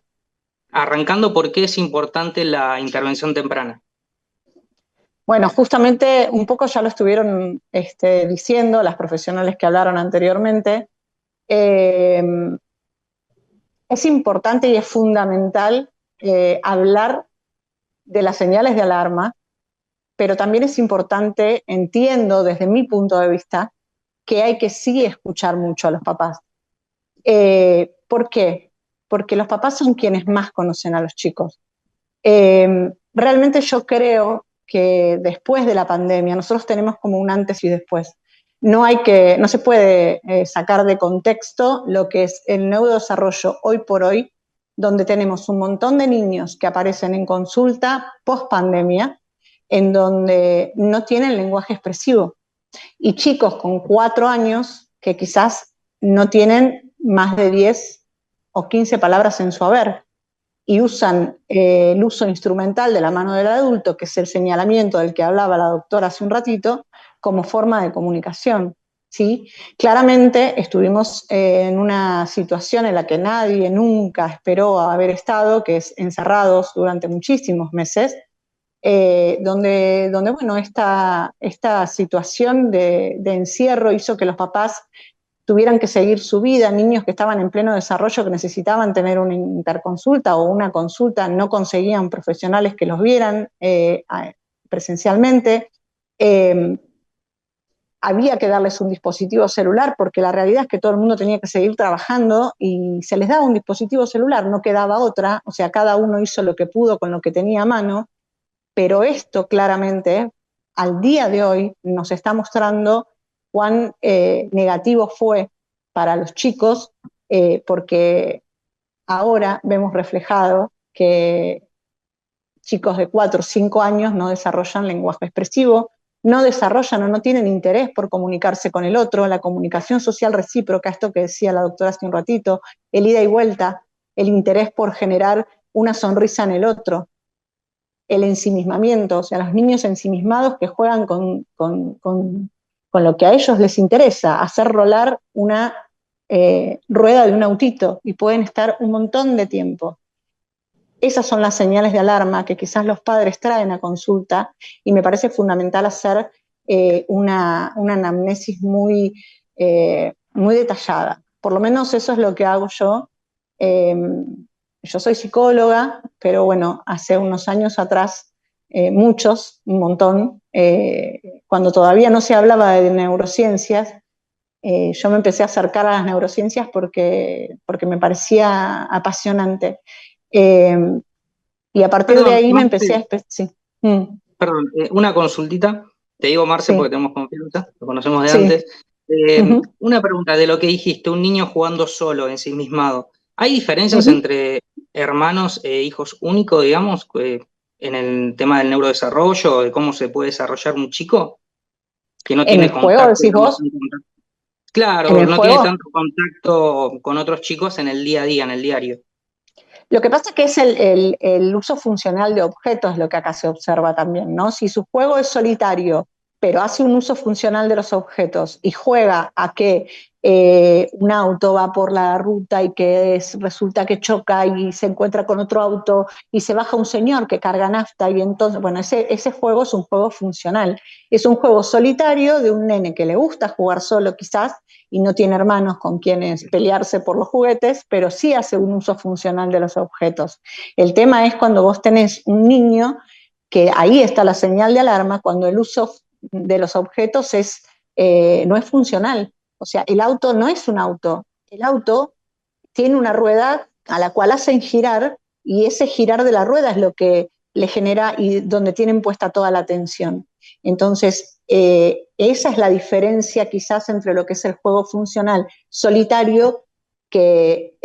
arrancando, ¿por qué es importante la intervención temprana? Bueno, justamente un poco ya lo estuvieron diciendo las profesionales que hablaron anteriormente. Eh, es importante y es fundamental hablar de las señales de alarma, pero también es importante, entiendo desde mi punto de vista, que hay que sí escuchar mucho a los papás. ¿Por qué? Porque los papás son quienes más conocen a los chicos. Realmente yo creo que después de la pandemia nosotros tenemos como un antes y después. No se puede sacar de contexto lo que es el neurodesarrollo hoy por hoy, donde tenemos un montón de niños que aparecen en consulta post pandemia, en donde no tienen lenguaje expresivo, y chicos con 4 años que quizás no tienen más de 10 o 15 palabras en su haber y usan el uso instrumental de la mano del adulto, que es el señalamiento del que hablaba la doctora hace un ratito, como forma de comunicación. ¿Sí? Claramente estuvimos en una situación en la que nadie nunca esperó haber estado, que es encerrados durante muchísimos meses, donde bueno, esta situación de encierro hizo que los papás tuvieran que seguir su vida, niños que estaban en pleno desarrollo que necesitaban tener una interconsulta o una consulta, no conseguían profesionales que los vieran presencialmente. Eh, Había que darles un dispositivo celular porque la realidad es que todo el mundo tenía que seguir trabajando y se les daba un dispositivo celular, no quedaba otra, o sea, cada uno hizo lo que pudo con lo que tenía a mano, pero esto claramente al día de hoy nos está mostrando cuán negativo fue para los chicos, porque ahora vemos reflejado que chicos de 4 o 5 años no desarrollan lenguaje expresivo, no desarrollan o no tienen interés por comunicarse con el otro, la comunicación social recíproca, esto que decía la doctora hace un ratito, el ida y vuelta, el interés por generar una sonrisa en el otro, el ensimismamiento, o sea, los niños ensimismados que juegan con lo que a ellos les interesa, hacer rolar una rueda de un autito y pueden estar un montón de tiempo. Esas son las señales de alarma que quizás los padres traen a consulta y me parece fundamental hacer una anamnesis muy detallada. Por lo menos eso es lo que hago yo. Yo soy psicóloga, pero bueno, hace unos años atrás, un montón, cuando todavía no se hablaba de neurociencias, yo me empecé a acercar a las neurociencias porque me parecía apasionante. Y a partir de ahí me empecé a... Sí. Perdón, una consultita. Te digo Marce Sí. porque tenemos confianza, lo conocemos de Sí. antes. Una pregunta de lo que dijiste, un niño jugando solo, ensimismado. ¿Hay diferencias entre hermanos e hijos únicos, digamos, en el tema del neurodesarrollo, de cómo se puede desarrollar un chico que no ¿En tiene el juego, contacto, decís digamos, vos? Claro, ¿En el no tiene juego? tanto contacto con otros chicos en el día a día, en el diario? Lo que pasa es que es el uso funcional de objetos lo que acá se observa también, ¿no? Si su juego es solitario, pero hace un uso funcional de los objetos y juega a que un auto va por la ruta y que resulta que choca y se encuentra con otro auto y se baja un señor que carga nafta y entonces, bueno, ese juego es un juego funcional. Es un juego solitario de un nene que le gusta jugar solo quizás y no tiene hermanos con quienes pelearse por los juguetes, pero sí hace un uso funcional de los objetos. El tema es cuando vos tenés un niño, que ahí está la señal de alarma, cuando el uso de los objetos no es funcional. O sea, el auto no es un auto. El auto tiene una rueda a la cual hacen girar y ese girar de la rueda es lo que le genera y donde tienen puesta toda la atención. Entonces, esa es la diferencia quizás entre lo que es el juego funcional solitario, que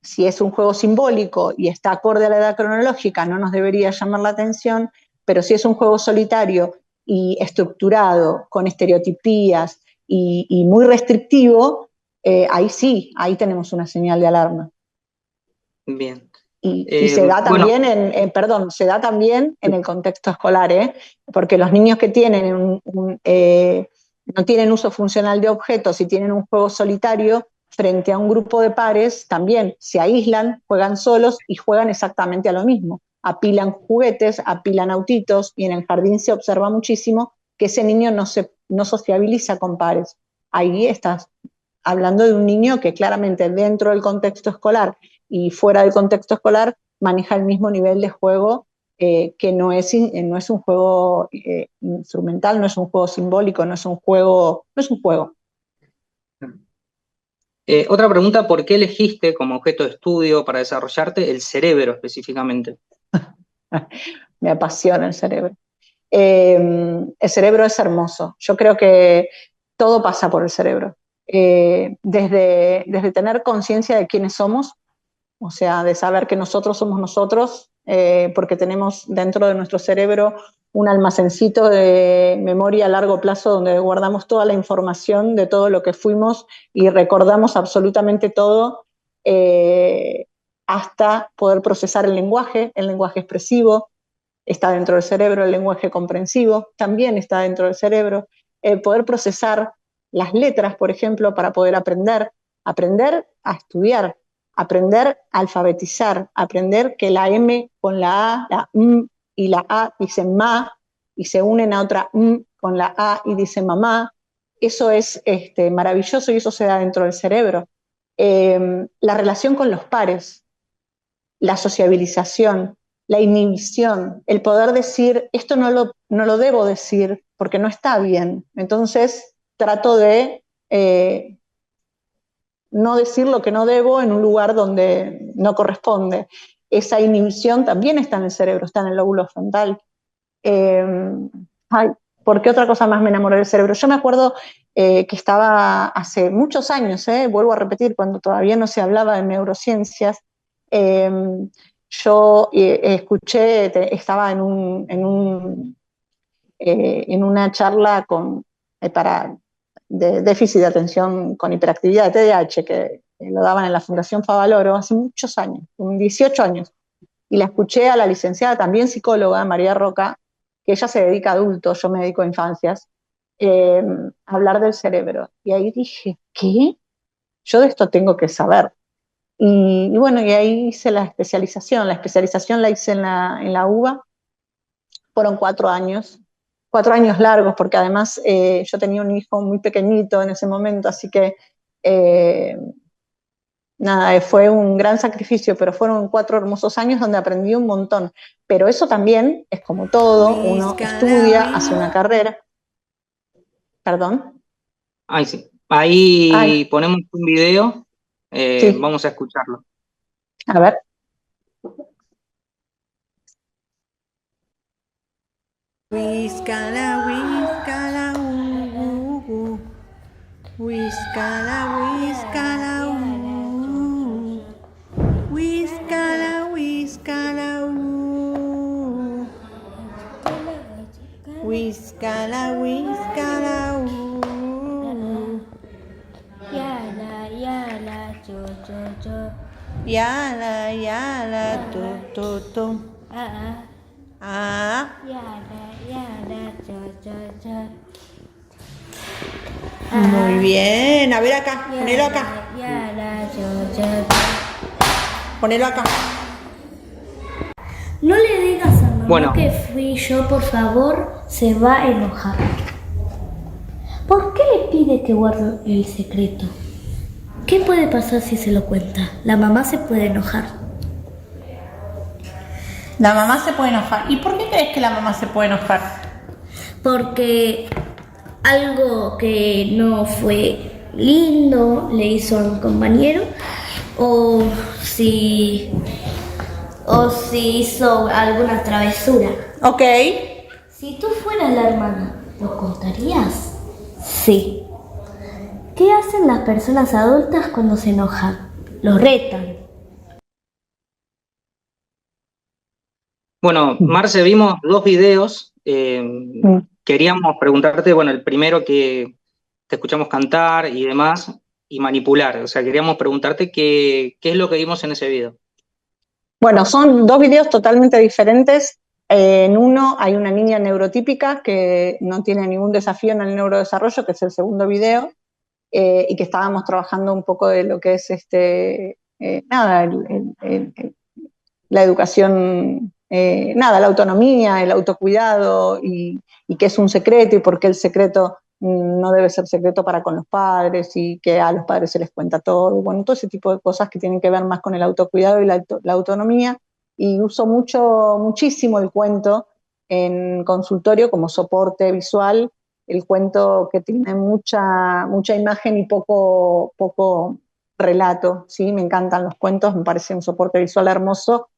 si es un juego simbólico y está acorde a la edad cronológica no nos debería llamar la atención, pero si es un juego solitario y estructurado, con estereotipías y muy restrictivo, ahí sí, ahí tenemos una señal de alarma. Bien. Y se da también bueno, se da también en el contexto escolar, porque los niños que tienen no tienen uso funcional de objetos y tienen un juego solitario, frente a un grupo de pares, también se aíslan, juegan solos y juegan exactamente a lo mismo. Apilan juguetes, apilan autitos, y en el jardín se observa muchísimo que ese niño no sociabiliza con pares. Ahí estás hablando de un niño que claramente dentro del contexto escolar y fuera del contexto escolar maneja el mismo nivel de juego, que no es un juego instrumental, no es un juego simbólico, no es un juego. Otra pregunta, ¿por qué elegiste como objeto de estudio para desarrollarte el cerebro específicamente? Me apasiona el cerebro. El cerebro es hermoso. Yo creo que todo pasa por el cerebro. Desde tener conciencia de quiénes somos, o sea, de saber que nosotros somos nosotros, porque tenemos dentro de nuestro cerebro un almacencito de memoria a largo plazo donde guardamos toda la información de todo lo que fuimos y recordamos absolutamente todo, hasta poder procesar el lenguaje expresivo está dentro del cerebro, el lenguaje comprensivo también está dentro del cerebro, poder procesar las letras, por ejemplo, para poder aprender a estudiar, aprender a alfabetizar, aprender que la M con la A, la M y la A dicen ma, y se unen a otra M con la A y dicen mamá. Eso es maravilloso y eso se da dentro del cerebro. La relación con los pares, la sociabilización, la inhibición, el poder decir, esto no lo debo decir porque no está bien. Entonces trato de no decir lo que no debo en un lugar donde no corresponde. Esa inhibición también está en el cerebro, está en el lóbulo frontal. ¿Por qué otra cosa más me enamoré del cerebro? Yo me acuerdo que estaba hace muchos años, vuelvo a repetir, cuando todavía no se hablaba de neurociencias, yo escuché, estaba en una charla para de déficit de atención con hiperactividad de TDAH, que lo daban en la Fundación Favaloro hace muchos años, 18 años, y la escuché a la licenciada, también psicóloga, María Roca, que ella se dedica a adultos, yo me dedico a infancias, hablar del cerebro. Y ahí dije, ¿qué? Yo de esto tengo que saber. Y bueno, y ahí hice la especialización. La especialización la hice en la UBA. Fueron 4 años largos, porque además yo tenía un hijo muy pequeñito en ese momento, así que nada, fue un gran sacrificio, pero fueron 4 hermosos años donde aprendí un montón. Pero eso también es como todo, uno estudia, hace una carrera. ¿Perdón? Ahí sí. Ahí Ay, ponemos un video, sí, vamos a escucharlo. a ver. Whiskala, whiskala, whiskala, whiskala, whiskala, whiskala, whiskala, whiskala, Yala, yala, cho, cho, cho. yala, yala, tu, tu. Ah, Ah, yala, yala, cho, cho, cho. muy bien. A ver acá, ponelo acá. Yala, cho, cho, cho. Ponelo acá. No le digas a mamá Bueno. que fui yo, por favor, se va a enojar. ¿Por qué le pide que guarde el secreto? ¿Qué puede pasar si se lo cuenta? La mamá se puede enojar. La mamá se puede enojar. ¿Y por qué crees que la mamá se puede enojar? Porque algo que no fue lindo le hizo a un compañero, o si hizo alguna travesura. Ok. Si tú fueras la hermana, ¿lo contarías? Sí. ¿Qué hacen las personas adultas cuando se enojan? Lo retan. Bueno, Marce, vimos 2 videos. Queríamos preguntarte, bueno, el primero que te escuchamos cantar y demás, y manipular. O sea, queríamos preguntarte qué es lo que vimos en ese video. Bueno, son 2 videos totalmente diferentes. En uno hay una niña neurotípica que no tiene ningún desafío en el neurodesarrollo, que es el segundo video, y que estábamos trabajando un poco de lo que es la educación, la autonomía, el autocuidado, y qué es un secreto y por qué el secreto no debe ser secreto para con los padres y que a los padres se les cuenta todo. Bueno, todo ese tipo de cosas que tienen que ver más con el autocuidado y la autonomía. Y uso muchísimo el cuento en consultorio como soporte visual, el cuento que tiene mucha imagen y poco relato, ¿sí? Me encantan los cuentos, me parece un soporte visual hermoso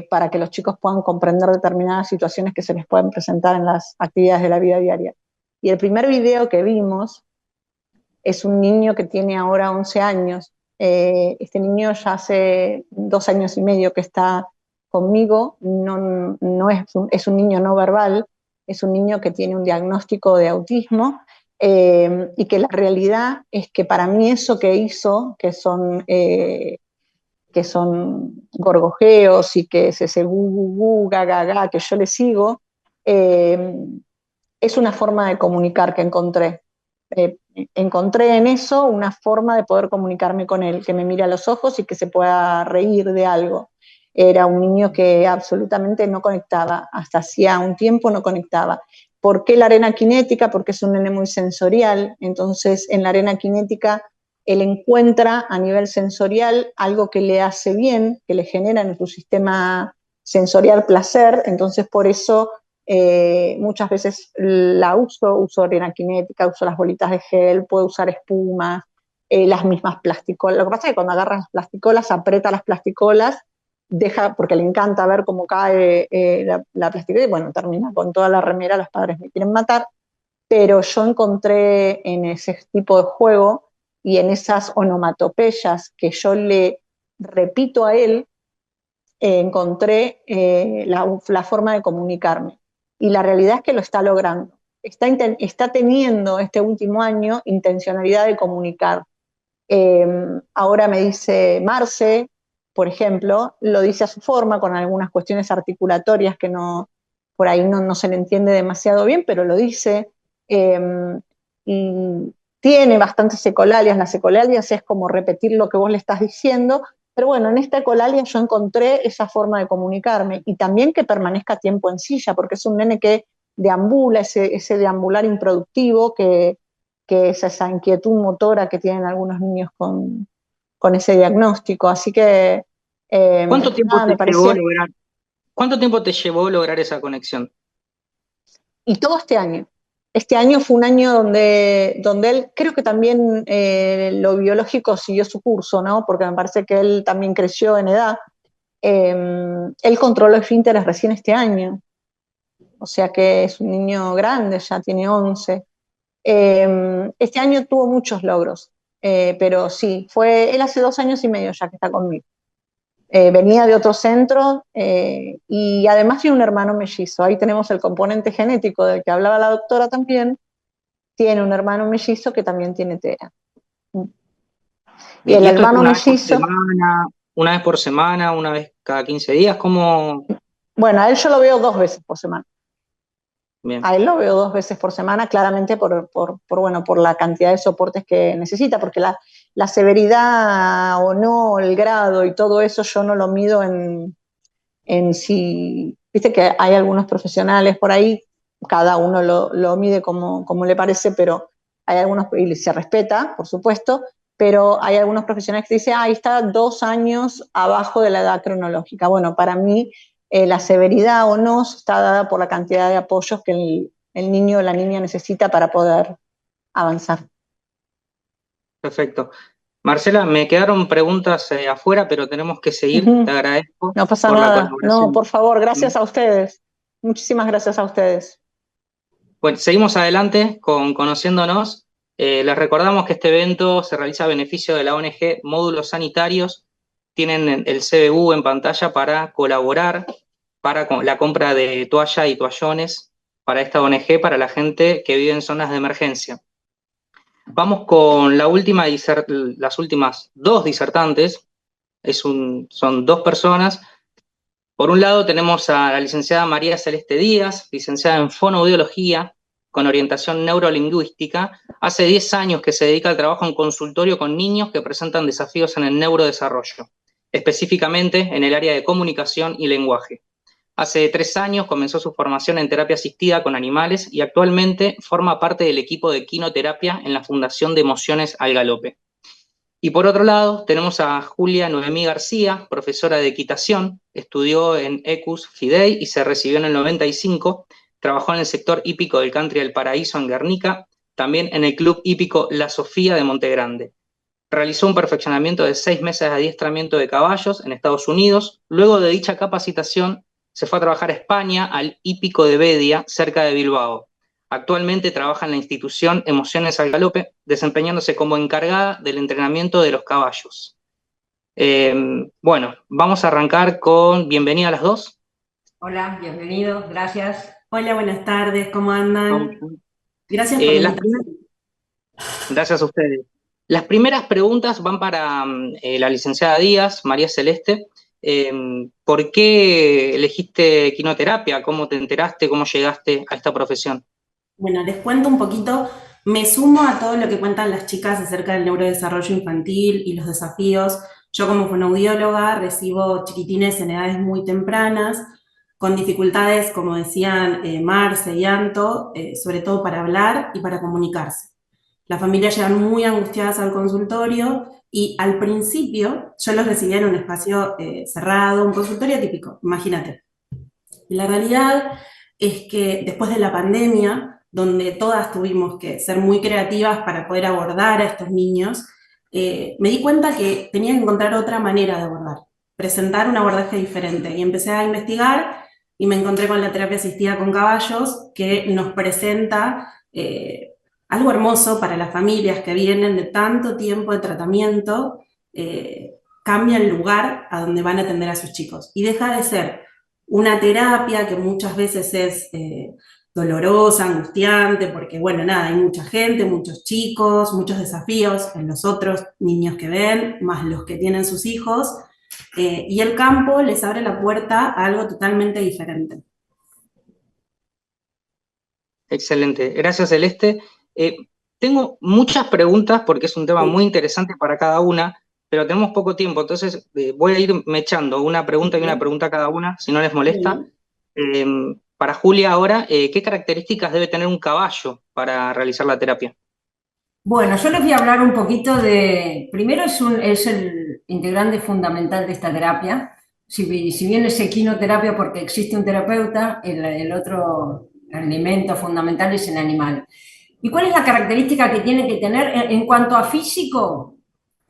para que los chicos puedan comprender determinadas situaciones que se les pueden presentar en las actividades de la vida diaria. Y el primer video que vimos es un niño que tiene ahora 11 años. Este niño ya hace 2 años y medio que está conmigo, no es un niño no verbal, es un niño que tiene un diagnóstico de autismo, y que la realidad es que para mí eso que hizo, que son gorgojeos y que es ese gu, gu, gu, ga, ga, ga, que yo le sigo, es una forma de comunicar que encontré. Encontré en eso una forma de poder comunicarme con él, que me mire a los ojos y que se pueda reír de algo. Era un niño que absolutamente no conectaba, hasta hacía un tiempo no conectaba. ¿Por qué la arena cinética? Porque es un nene muy sensorial, entonces en la arena cinética él encuentra a nivel sensorial algo que le hace bien, que le genera en su sistema sensorial placer, entonces por eso muchas veces la uso arena cinética, uso las bolitas de gel, puedo usar espumas, las mismas plasticolas. Lo que pasa es que cuando agarras las plasticolas, aprieta las plasticolas deja, porque le encanta ver cómo cae la plastiqueta, y bueno, termina con toda la remera, los padres me quieren matar, pero yo encontré en ese tipo de juego y en esas onomatopeyas que yo le repito a él, encontré la forma de comunicarme. Y la realidad es que lo está logrando. Está teniendo este último año intencionalidad de comunicar. Ahora me dice Marce, por ejemplo, lo dice a su forma, con algunas cuestiones articulatorias que no, por ahí no se le entiende demasiado bien, pero lo dice. Y tiene bastantes ecolalias. Las ecolalias es como repetir lo que vos le estás diciendo, pero bueno, en esta ecolalia yo encontré esa forma de comunicarme y también que permanezca tiempo en silla, porque es un nene que deambula, ese deambular improductivo que es esa inquietud motora que tienen algunos niños con ese diagnóstico. Así que, ¿Cuánto tiempo nada, me pareció... ¿Cuánto tiempo te llevó lograr esa conexión? Y todo este año. Este año fue un año donde él, creo que también lo biológico siguió su curso, ¿no? Porque me parece que él también creció en edad. Él controló esfínteres recién este año. O sea que es un niño grande, ya tiene 11. Este año tuvo muchos logros, pero sí, él hace 2 años y medio ya que está conmigo. Venía de otro centro y además tiene un hermano mellizo. Ahí tenemos el componente genético del que hablaba la doctora también. Tiene un hermano mellizo que también tiene TEA. Y el hermano mellizo... ¿Una vez por semana, una vez cada 15 días? ¿Cómo? Bueno, a él yo lo veo 2 veces por semana. Bien. A él lo veo 2 veces por semana, claramente por la cantidad de soportes que necesita, porque la severidad o no, el grado y todo eso yo no lo mido en si, viste que hay algunos profesionales por ahí, cada uno lo mide como le parece, pero hay algunos, y se respeta, por supuesto, pero hay algunos profesionales que dicen, ahí está 2 años abajo de la edad cronológica. Bueno, para mí la severidad o no está dada por la cantidad de apoyos que el niño o la niña necesita para poder avanzar. Perfecto. Marcela, me quedaron preguntas afuera, pero tenemos que seguir. Te agradezco. No pasa nada. No, por favor, gracias a ustedes. Muchísimas gracias a ustedes. Bueno, seguimos adelante con Conociéndonos. Les recordamos que este evento se realiza a beneficio de la ONG Módulos Sanitarios. Tienen el CBU en pantalla para colaborar para la compra de toalla y toallones para esta ONG, para la gente que vive en zonas de emergencia. Vamos con las últimas 2 disertantes. Son 2 personas. Por un lado tenemos a la licenciada María Celeste Díaz, licenciada en Fonoaudiología, con orientación neurolingüística. Hace 10 años que se dedica al trabajo en consultorio con niños que presentan desafíos en el neurodesarrollo, específicamente en el área de comunicación y lenguaje. Hace 3 años comenzó su formación en terapia asistida con animales y actualmente forma parte del equipo de quinoterapia en la Fundación de Emociones al Galope. Y por otro lado, tenemos a Julia Noemí García, profesora de equitación, estudió en ECUS Fidei y se recibió en el 95, trabajó en el sector hípico del Country del Paraíso en Guernica, también en el Club Hípico La Sofía de Montegrande. Realizó un perfeccionamiento de 6 meses de adiestramiento de caballos en Estados Unidos. Luego de dicha capacitación, se fue a trabajar a España, al hípico de Bedia, cerca de Bilbao. Actualmente trabaja en la institución Emociones al Galope, desempeñándose como encargada del entrenamiento de los caballos. Bueno, vamos a arrancar con bienvenida a las 2. Hola, bienvenidos, gracias. Hola, buenas tardes, ¿cómo andan? Gracias por la invitación. Gracias a ustedes. Las primeras preguntas van para la licenciada Díaz, María Celeste. ¿Por qué elegiste quinoterapia? ¿Cómo te enteraste? ¿Cómo llegaste a esta profesión? Bueno, les cuento un poquito, me sumo a todo lo que cuentan las chicas acerca del neurodesarrollo infantil y los desafíos. Yo como fonoaudióloga recibo chiquitines en edades muy tempranas, con dificultades, como decían Marce y Anto, sobre todo para hablar y para comunicarse. Las familias llegan muy angustiadas al consultorio y al principio yo los recibía en un espacio cerrado, un consultorio típico, imagínate. Y la realidad es que después de la pandemia, donde todas tuvimos que ser muy creativas para poder abordar a estos niños, me di cuenta que tenía que encontrar otra manera de abordar. presentar un abordaje diferente. Y empecé a investigar y me encontré con la terapia asistida con caballos, que nos presenta algo hermoso para las familias que vienen de tanto tiempo de tratamiento, cambia el lugar a donde van a atender a sus chicos. Y deja de ser una terapia que muchas veces es dolorosa, angustiante, porque bueno, nada, hay mucha gente, muchos chicos, muchos desafíos en los otros niños que ven, más los que tienen sus hijos, y el campo les abre la puerta a algo totalmente diferente. Excelente. Gracias, Celeste. Tengo muchas preguntas porque es un tema muy interesante para cada una, pero tenemos poco tiempo, entonces voy a ir mechando una pregunta y una pregunta cada una, si no les molesta. Para Julia ahora, ¿qué características debe tener un caballo para realizar la terapia? Bueno, yo les voy a hablar un poquito de, primero es el integrante fundamental de esta terapia. Si bien es equinoterapia porque existe un terapeuta, el otro elemento fundamental es el animal. ¿Y cuál es la característica que tiene que tener? En cuanto a físico,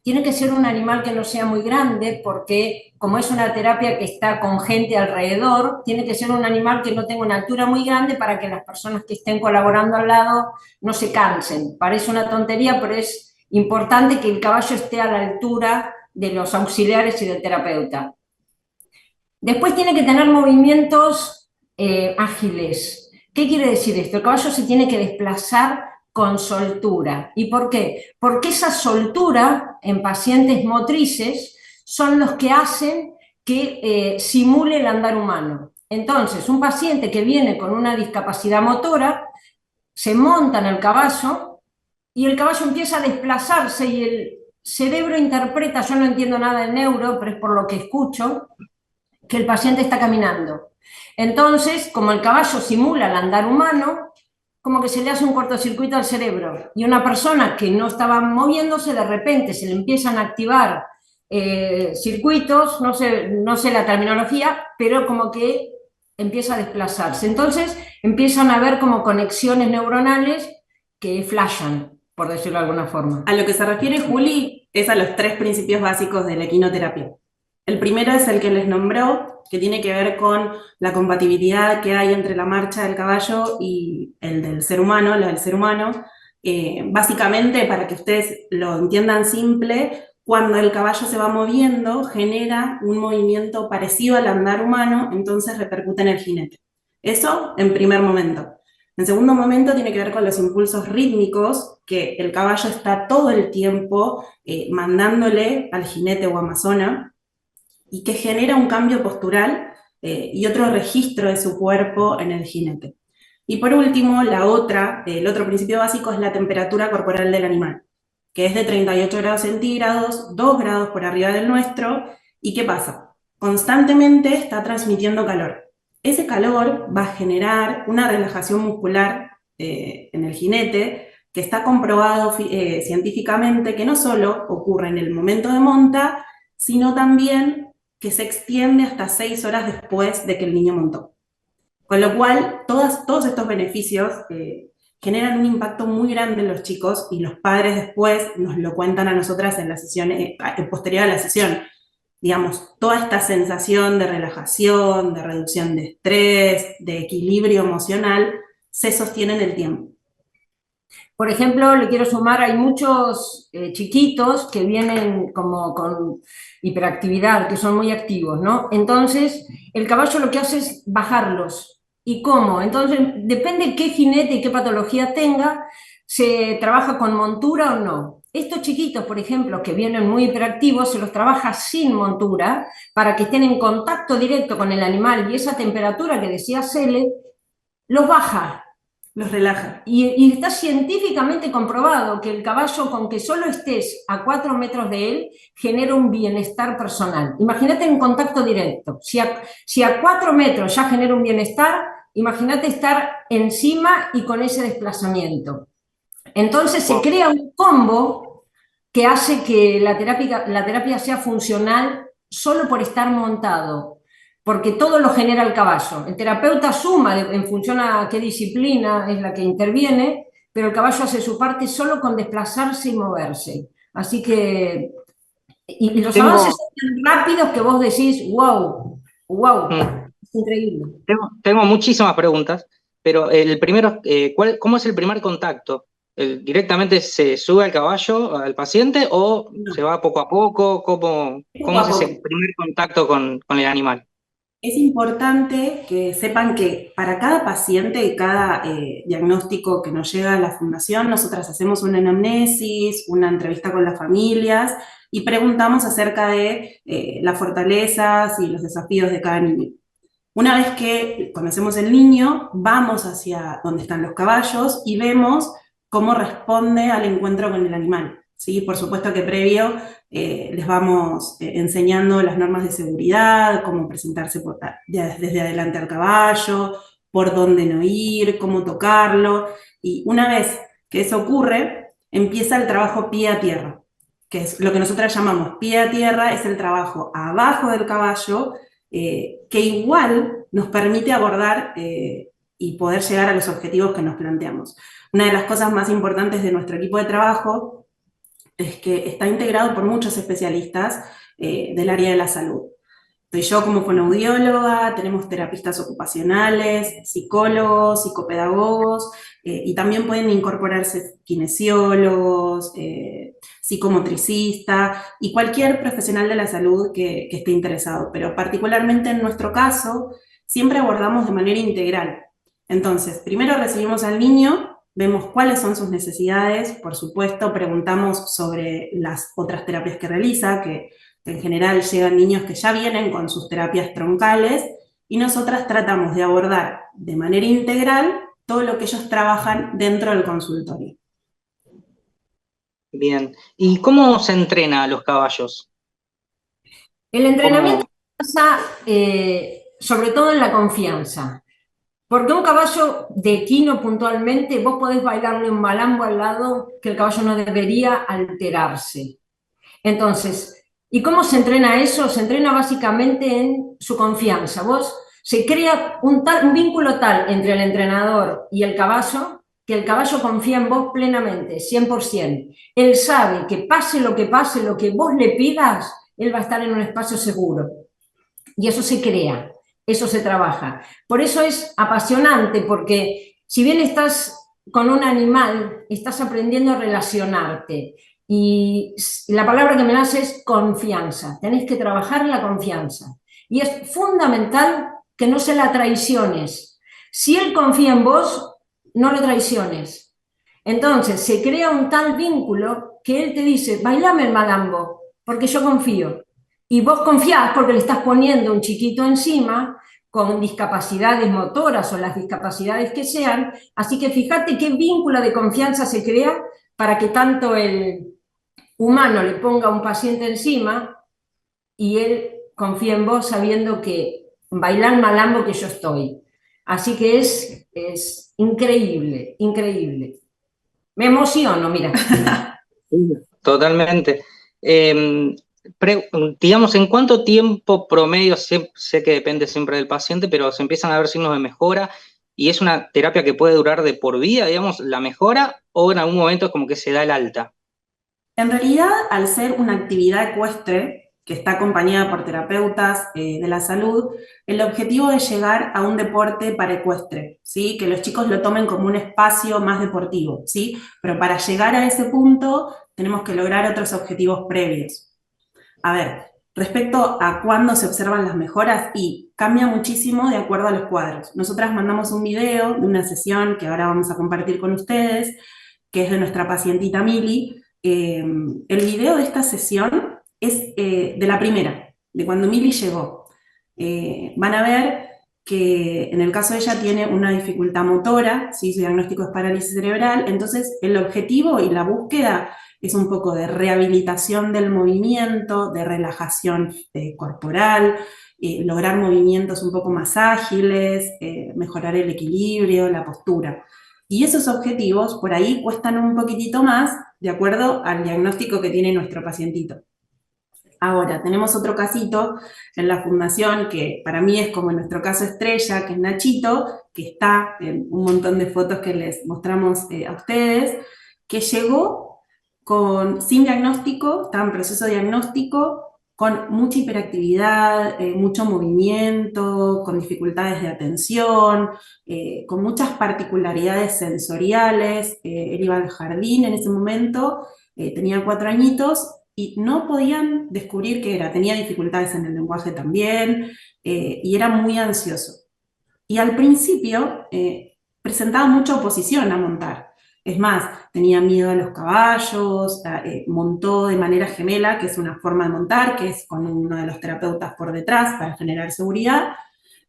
tiene que ser un animal que no sea muy grande, porque como es una terapia que está con gente alrededor, tiene que ser un animal que no tenga una altura muy grande para que las personas que estén colaborando al lado no se cansen. Parece una tontería, pero es importante que el caballo esté a la altura de los auxiliares y del terapeuta. Después tiene que tener movimientos ágiles. ¿Qué quiere decir esto? El caballo se tiene que desplazar con soltura. ¿Y por qué? Porque esa soltura en pacientes motrices son los que hacen que simule el andar humano. Entonces, un paciente que viene con una discapacidad motora se monta en el caballo y el caballo empieza a desplazarse y el cerebro interpreta, yo no entiendo nada del neuro, pero es por lo que escucho, que el paciente está caminando. Entonces, como el caballo simula el andar humano, como que se le hace un cortocircuito al cerebro. Y una persona que no estaba moviéndose, de repente se le empiezan a activar circuitos, no sé la terminología, pero como que empieza a desplazarse. Entonces empiezan a haber como conexiones neuronales que flashan, por decirlo de alguna forma. A lo que se refiere Juli es a los 3 principios básicos de la equinoterapia. El primero es el que les nombró, que tiene que ver con la compatibilidad que hay entre la marcha del caballo y el del ser humano, la del ser humano. Básicamente, para que ustedes lo entiendan simple, cuando el caballo se va moviendo, genera un movimiento parecido al andar humano, entonces repercute en el jinete. Eso en primer momento. En segundo momento tiene que ver con los impulsos rítmicos, que el caballo está todo el tiempo mandándole al jinete o amazona, y que genera un cambio postural y otro registro de su cuerpo en el jinete. Y por último, el otro principio básico es la temperatura corporal del animal, que es de 38 grados centígrados, 2 grados por arriba del nuestro. ¿Y qué pasa? Constantemente está transmitiendo calor. Ese calor va a generar una relajación muscular en el jinete, que está comprobado científicamente que no solo ocurre en el momento de monta, sino también que se extiende hasta 6 horas después de que el niño montó. Con lo cual, todos estos beneficios generan un impacto muy grande en los chicos, y los padres después nos lo cuentan a nosotras en la sesión, posterior a la sesión. Digamos, toda esta sensación de relajación, de reducción de estrés, de equilibrio emocional, se sostiene en el tiempo. Por ejemplo, le quiero sumar, hay muchos chiquitos que vienen como con hiperactividad, que son muy activos, ¿no? Entonces, el caballo lo que hace es bajarlos. ¿Y cómo? Entonces, depende qué jinete y qué patología tenga, se trabaja con montura o no. Estos chiquitos, por ejemplo, que vienen muy hiperactivos, se los trabaja sin montura para que estén en contacto directo con el animal, y esa temperatura que decía Cele, los baja. Los relaja. Y está científicamente comprobado que el caballo, con que solo estés a 4 metros de él, genera un bienestar personal. Imagínate en contacto directo. Si a 4 metros ya genera un bienestar, imagínate estar encima y con ese desplazamiento. Entonces se crea un combo que hace que la terapia sea funcional solo por estar montado, porque todo lo genera el caballo. El terapeuta suma en función a qué disciplina es la que interviene, pero el caballo hace su parte solo con desplazarse y moverse. Así que Y los Tengo, avances son tan rápidos que vos decís, wow, wow, es increíble. tengo muchísimas preguntas, pero el primero, ¿cómo es el primer contacto? ¿Directamente se sube al caballo, al paciente, o No, se va poco a poco? ¿Cómo, poco cómo a es ese poco. primer contacto con el animal? Es importante que sepan que para cada paciente y cada diagnóstico que nos llega a la fundación, nosotras hacemos una anamnesis, una entrevista con las familias y preguntamos acerca de las fortalezas y los desafíos de cada niño. Una vez que conocemos el niño, vamos hacia donde están los caballos y vemos cómo responde al encuentro con el animal. ¿Sí? Por supuesto que previo les vamos enseñando las normas de seguridad, cómo presentarse desde adelante al caballo, por dónde no ir, cómo tocarlo. Y una vez que eso ocurre, empieza el trabajo pie a tierra, que es lo que nosotros llamamos pie a tierra, es el trabajo abajo del caballo, que igual nos permite abordar y poder llegar a los objetivos que nos planteamos. Una de las cosas más importantes de nuestro equipo de trabajo es que está integrado por muchos especialistas del área de la salud. Estoy yo como fonoaudióloga, tenemos terapistas ocupacionales, psicólogos, psicopedagogos, y también pueden incorporarse kinesiólogos, psicomotricistas y cualquier profesional de la salud que esté interesado. Pero particularmente en nuestro caso, siempre abordamos de manera integral. Entonces, primero recibimos al niño, vemos cuáles son sus necesidades, por supuesto, preguntamos sobre las otras terapias que realiza, que en general llegan niños que ya vienen con sus terapias troncales, y nosotras tratamos de abordar de manera integral todo lo que ellos trabajan dentro del consultorio. Bien. ¿Y cómo se entrena a los caballos? El entrenamiento pasa sobre todo en la confianza. Porque un caballo de equino puntualmente, vos podés bailarle un malambo al lado que el caballo no debería alterarse. Entonces, ¿y cómo se entrena eso? Se entrena básicamente en su confianza. Se crea un vínculo tal entre el entrenador y el caballo, que el caballo confía en vos plenamente, 100%. Él sabe que pase, lo que vos le pidas, él va a estar en un espacio seguro. Y eso se crea. Eso se trabaja. Por eso es apasionante, porque si bien estás con un animal, estás aprendiendo a relacionarte. Y la palabra que me das es confianza. Tenés que trabajar la confianza. Y es fundamental que no se la traiciones. Si él confía en vos, no lo traiciones. Entonces se crea un tal vínculo que él te dice, bailame el malambo, porque yo confío. Y vos confiás porque le estás poniendo un chiquito encima con discapacidades motoras o las discapacidades que sean, así que fíjate qué vínculo de confianza se crea para que tanto el humano le ponga a un paciente encima y él confía en vos sabiendo que bailar malambo que yo estoy. Así que es increíble, increíble. Me emociono, mira. Totalmente. Digamos, ¿en cuánto tiempo promedio, sé que depende siempre del paciente, pero se empiezan a ver signos de mejora y es una terapia que puede durar de por vida, digamos, la mejora, o en algún momento es como que se da el alta? En realidad, al ser una actividad ecuestre que está acompañada por terapeutas de la salud, el objetivo es llegar a un deporte para ecuestre, ¿sí? Que los chicos lo tomen como un espacio más deportivo, ¿sí? Pero para llegar a ese punto tenemos que lograr otros objetivos previos. A ver, respecto a cuándo se observan las mejoras, y cambia muchísimo de acuerdo a los cuadros. Nosotras mandamos un video de una sesión que ahora vamos a compartir con ustedes, que es de nuestra pacientita Mili. El video de esta sesión es de la primera, de cuando Mili llegó. Van a ver que en el caso de ella tiene una dificultad motora, ¿sí? Su diagnóstico es parálisis cerebral, entonces el objetivo y la búsqueda es un poco de rehabilitación del movimiento, de relajación corporal, lograr movimientos un poco más ágiles, mejorar el equilibrio, la postura. Y esos objetivos por ahí cuestan un poquitito más de acuerdo al diagnóstico que tiene nuestro pacientito. Ahora, tenemos otro casito en la fundación que para mí es como nuestro caso estrella, que es Nachito, que está en un montón de fotos que les mostramos a ustedes, que llegó sin diagnóstico, estaba en proceso diagnóstico, con mucha hiperactividad, mucho movimiento, con dificultades de atención, con muchas particularidades sensoriales. Él iba al jardín en ese momento, tenía 4 añitos, y no podían descubrir qué era. Tenía dificultades en el lenguaje también, y era muy ansioso. Y al principio presentaba mucha oposición a montar. Es más, tenía miedo a los caballos, montó de manera gemela, que es una forma de montar, que es con uno de los terapeutas por detrás para generar seguridad.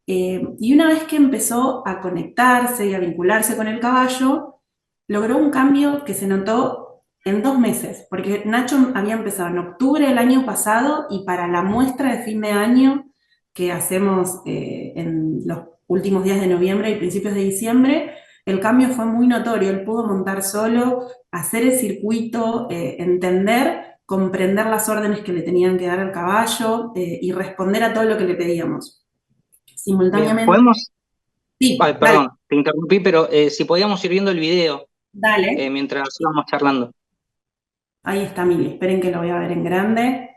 Y una vez que empezó a conectarse y a vincularse con el caballo, logró un cambio que se notó en 2 meses, porque Nacho había empezado en octubre del año pasado, y para la muestra de fin de año que hacemos en los últimos días de noviembre y principios de diciembre, el cambio fue muy notorio. Él pudo montar solo, hacer el circuito, entender, comprender las órdenes que le tenían que dar al caballo, y responder a todo lo que le pedíamos. Simultáneamente. ¿Podemos? Sí, Ay, perdón, te interrumpí, pero si podíamos ir viendo el video dale. Mientras íbamos charlando. Ahí está Mili, esperen que lo voy a ver en grande.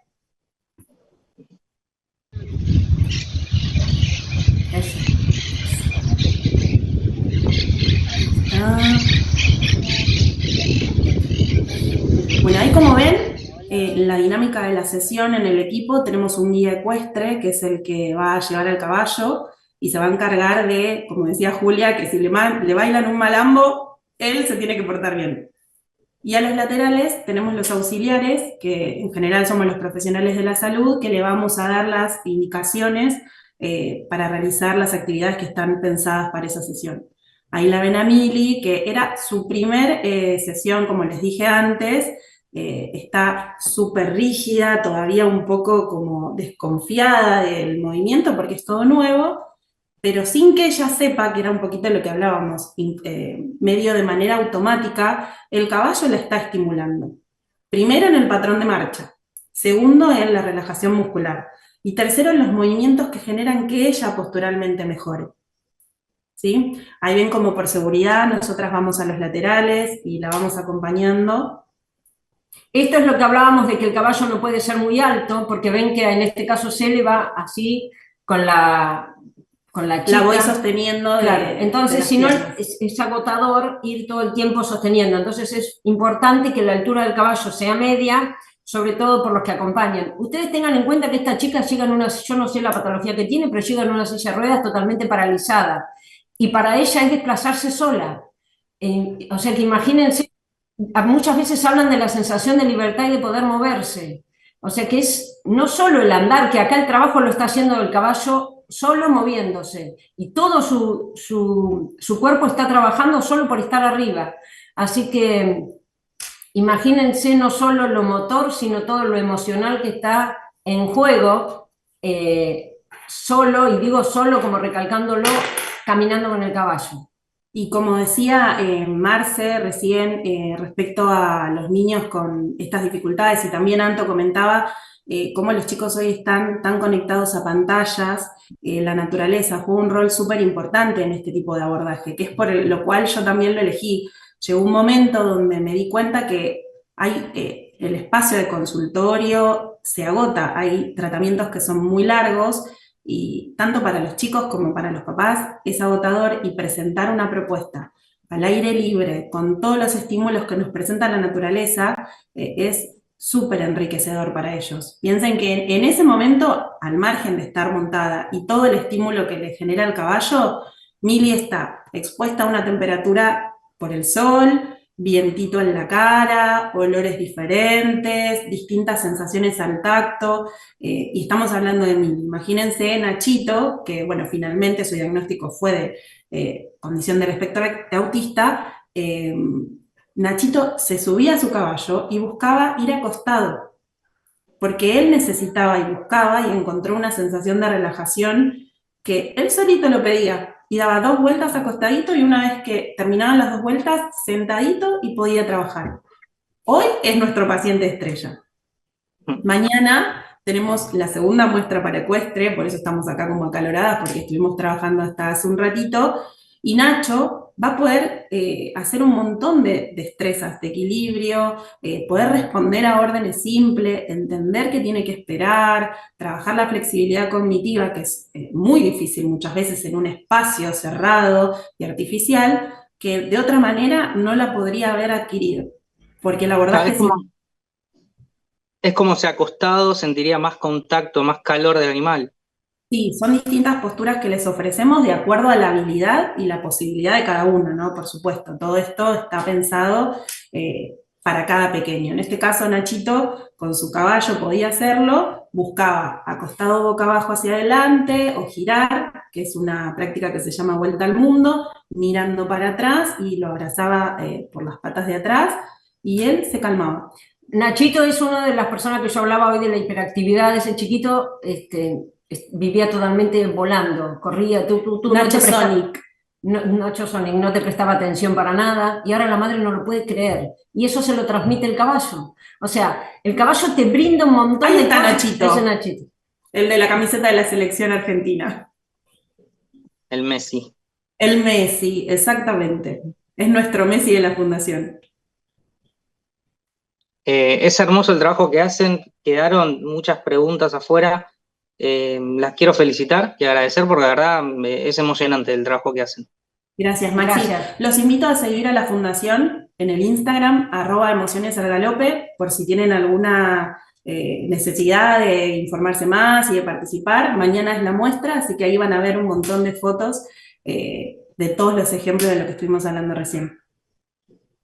Bueno, ahí como ven, la dinámica de la sesión en el equipo, tenemos un guía ecuestre, que es el que va a llevar al caballo, y se va a encargar de, como decía Julia, que si le bailan un malambo, él se tiene que portar bien. Y a los laterales tenemos los auxiliares, que en general somos los profesionales de la salud, que le vamos a dar las indicaciones para realizar las actividades que están pensadas para esa sesión. Ahí la ven a Mili, que era su primer sesión, como les dije antes. Está súper rígida, todavía un poco como desconfiada del movimiento porque es todo nuevo, pero sin que ella sepa, que era un poquito lo que hablábamos, medio de manera automática, el caballo la está estimulando. Primero en el patrón de marcha, segundo en la relajación muscular, y tercero en los movimientos que generan que ella posturalmente mejore. ¿Sí? Ahí ven como por seguridad nosotras vamos a los laterales y la vamos acompañando. Esto es lo que hablábamos de que el caballo no puede ser muy alto, porque ven que en este caso Cele va así con la chica. La voy sosteniendo. Claro, entonces si no es agotador ir todo el tiempo sosteniendo. Entonces es importante que la altura del caballo sea media, sobre todo por los que acompañan. Ustedes tengan en cuenta que esta chica llega en una, yo no sé la patología que tiene, pero llega en una silla de ruedas totalmente paralizada. Y para ella es desplazarse sola. O sea que imagínense, muchas veces hablan de la sensación de libertad y de poder moverse. O sea que es no solo el andar, que acá el trabajo lo está haciendo el caballo solo moviéndose, y todo su cuerpo está trabajando solo por estar arriba. Así que imagínense no solo lo motor, sino todo lo emocional que está en juego, solo, y digo solo como recalcándolo, caminando con el caballo. Y como decía Marce recién, respecto a los niños con estas dificultades, y también Anto comentaba cómo los chicos hoy están tan conectados a pantallas, la naturaleza juega un rol súper importante en este tipo de abordaje, que es por lo cual yo también lo elegí. Llegó un momento donde me di cuenta que hay el espacio de consultorio se agota, hay tratamientos que son muy largos, y tanto para los chicos como para los papás es agotador, y presentar una propuesta al aire libre, con todos los estímulos que nos presenta la naturaleza, es súper enriquecedor para ellos. Piensen que en ese momento, al margen de estar montada y todo el estímulo que le genera el caballo, Mili está expuesta a una temperatura por el sol, vientito en la cara, olores diferentes, distintas sensaciones al tacto, y estamos hablando de Mili. Imagínense Nachito, que bueno, finalmente su diagnóstico fue de condición del espectro autista. Nachito se subía a su caballo y buscaba ir acostado, porque él necesitaba y buscaba y encontró una sensación de relajación que él solito lo pedía. Y daba 2 vueltas acostadito, y una vez que terminaban las 2 vueltas, sentadito, y podía trabajar. Hoy es nuestro paciente estrella. Mañana tenemos la segunda muestra para ecuestre, por eso estamos acá como acaloradas, porque estuvimos trabajando hasta hace un ratito, y Nacho va a poder hacer un montón de destrezas, de equilibrio, poder responder a órdenes simples, entender que tiene que esperar, trabajar la flexibilidad cognitiva, que es muy difícil muchas veces en un espacio cerrado y artificial, que de otra manera no la podría haber adquirido, porque el abordaje Es como si acostado sentiría más contacto, más calor del animal. Sí, son distintas posturas que les ofrecemos de acuerdo a la habilidad y la posibilidad de cada uno, ¿no? Por supuesto, todo esto está pensado para cada pequeño. En este caso, Nachito, con su caballo podía hacerlo, buscaba acostado boca abajo hacia adelante o girar, que es una práctica que se llama vuelta al mundo, mirando para atrás y lo abrazaba por las patas de atrás y él se calmaba. Nachito es una de las personas que yo hablaba hoy de la hiperactividad de ese chiquito, vivía totalmente volando, corría, tú Nacho Sonic. Nacho Sonic no te prestaba atención para nada y ahora la madre no lo puede creer y eso se lo transmite el caballo. O sea, el caballo te brinda un montón Ahí de está cosas. Nachito. Ese Nachito. El de la camiseta de la selección argentina. El Messi. El Messi, exactamente. Es nuestro Messi de la Fundación. Es hermoso el trabajo que hacen, quedaron muchas preguntas afuera, las quiero felicitar y agradecer porque la verdad es emocionante el trabajo que hacen. Gracias, Maxi. Gracias. Los invito a seguir a la Fundación en el Instagram, @emocionesalgalope, por si tienen alguna necesidad de informarse más y de participar. Mañana es la muestra, así que ahí van a ver un montón de fotos de todos los ejemplos de lo que estuvimos hablando recién.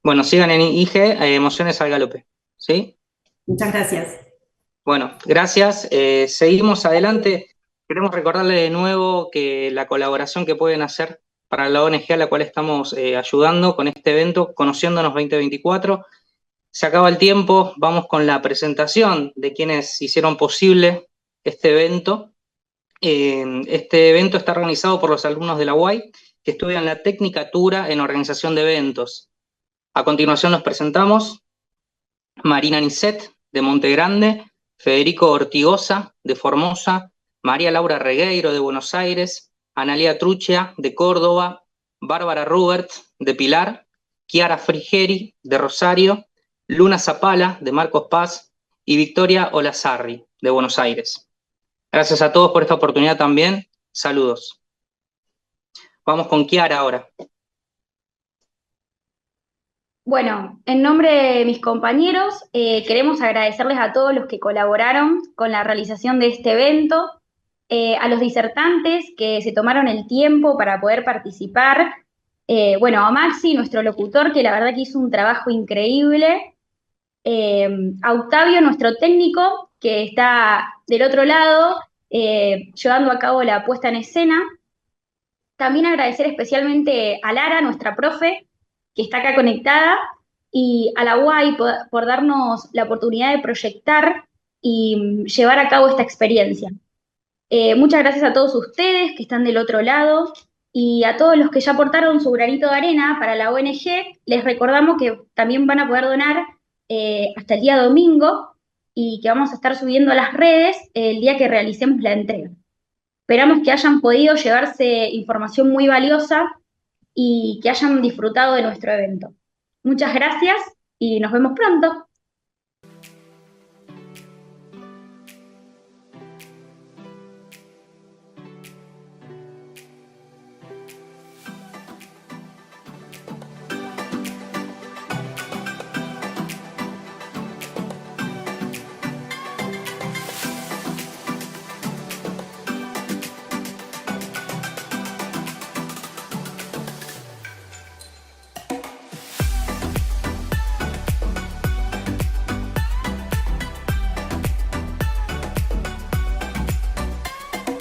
Bueno, sigan en IG, Emociones al Galope, ¿sí? Muchas gracias. Bueno, gracias. Seguimos adelante. Queremos recordarle de nuevo que la colaboración que pueden hacer para la ONG a la cual estamos ayudando con este evento, Conociéndonos 2024. Se acaba el tiempo, vamos con la presentación de quienes hicieron posible este evento. Este evento está organizado por los alumnos de la UAI que estudian la Tecnicatura en Organización de Eventos. A continuación nos presentamos Marina Nisset, de Monte Grande, Federico Ortigosa, de Formosa, María Laura Regueiro, de Buenos Aires, Analia Truccia, de Córdoba, Bárbara Rubert, de Pilar, Chiara Frigeri, de Rosario, Luna Zapala, de Marcos Paz, y Victoria Olazarri, de Buenos Aires. Gracias a todos por esta oportunidad también. Saludos. Vamos con Chiara ahora. Bueno, en nombre de mis compañeros, queremos agradecerles a todos los que colaboraron con la realización de este evento, a los disertantes que se tomaron el tiempo para poder participar, a Maxi, nuestro locutor, que la verdad que hizo un trabajo increíble, a Octavio, nuestro técnico, que está del otro lado, llevando a cabo la puesta en escena. También agradecer especialmente a Lara, nuestra profe, que está acá conectada, y a la UAI por darnos la oportunidad de proyectar y llevar a cabo esta experiencia. Muchas gracias a todos ustedes que están del otro lado, y a todos los que ya aportaron su granito de arena para la ONG, les recordamos que también van a poder donar hasta el día domingo, y que vamos a estar subiendo a las redes el día que realicemos la entrega. Esperamos que hayan podido llevarse información muy valiosa y que hayan disfrutado de nuestro evento. Muchas gracias y nos vemos pronto.